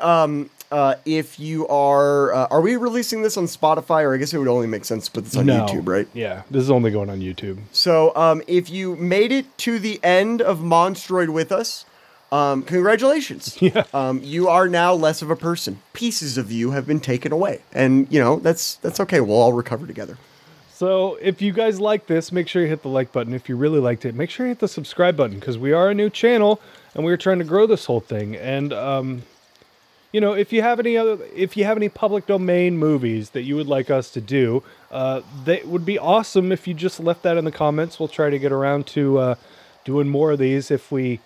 if you are we releasing this on Spotify, or I guess it would only make sense to put this on YouTube, right? Yeah, this is only going on YouTube. So if you made it to the end of Monstroid with us, congratulations. Yeah. You are now less of a person. Pieces of you have been taken away. And, you know, that's okay. We'll all recover together. So if you guys like this, make sure you hit the like button. If you really liked it, make sure you hit the subscribe button, because we are a new channel and we're trying to grow this whole thing. And, you know, if you have any public domain movies that you would like us to do, that would be awesome if you just left that in the comments. We'll try to get around to doing more of these if we...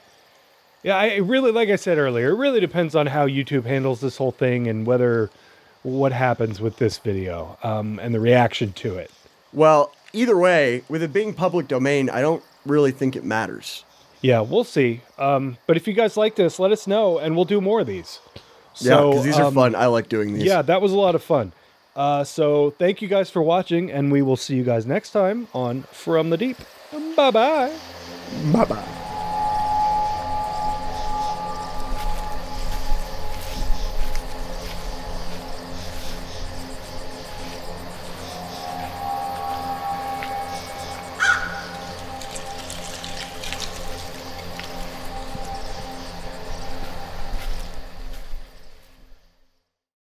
Yeah, I really, like I said earlier, it really depends on how YouTube handles this whole thing and what happens with this video and the reaction to it. Well, either way, with it being public domain, I don't really think it matters. Yeah, we'll see. But if you guys like this, let us know, and we'll do more of these. Yeah, because these are fun. I like doing these. Yeah, that was a lot of fun. So thank you guys for watching, and we will see you guys next time on From the Deep. Bye-bye. Bye-bye.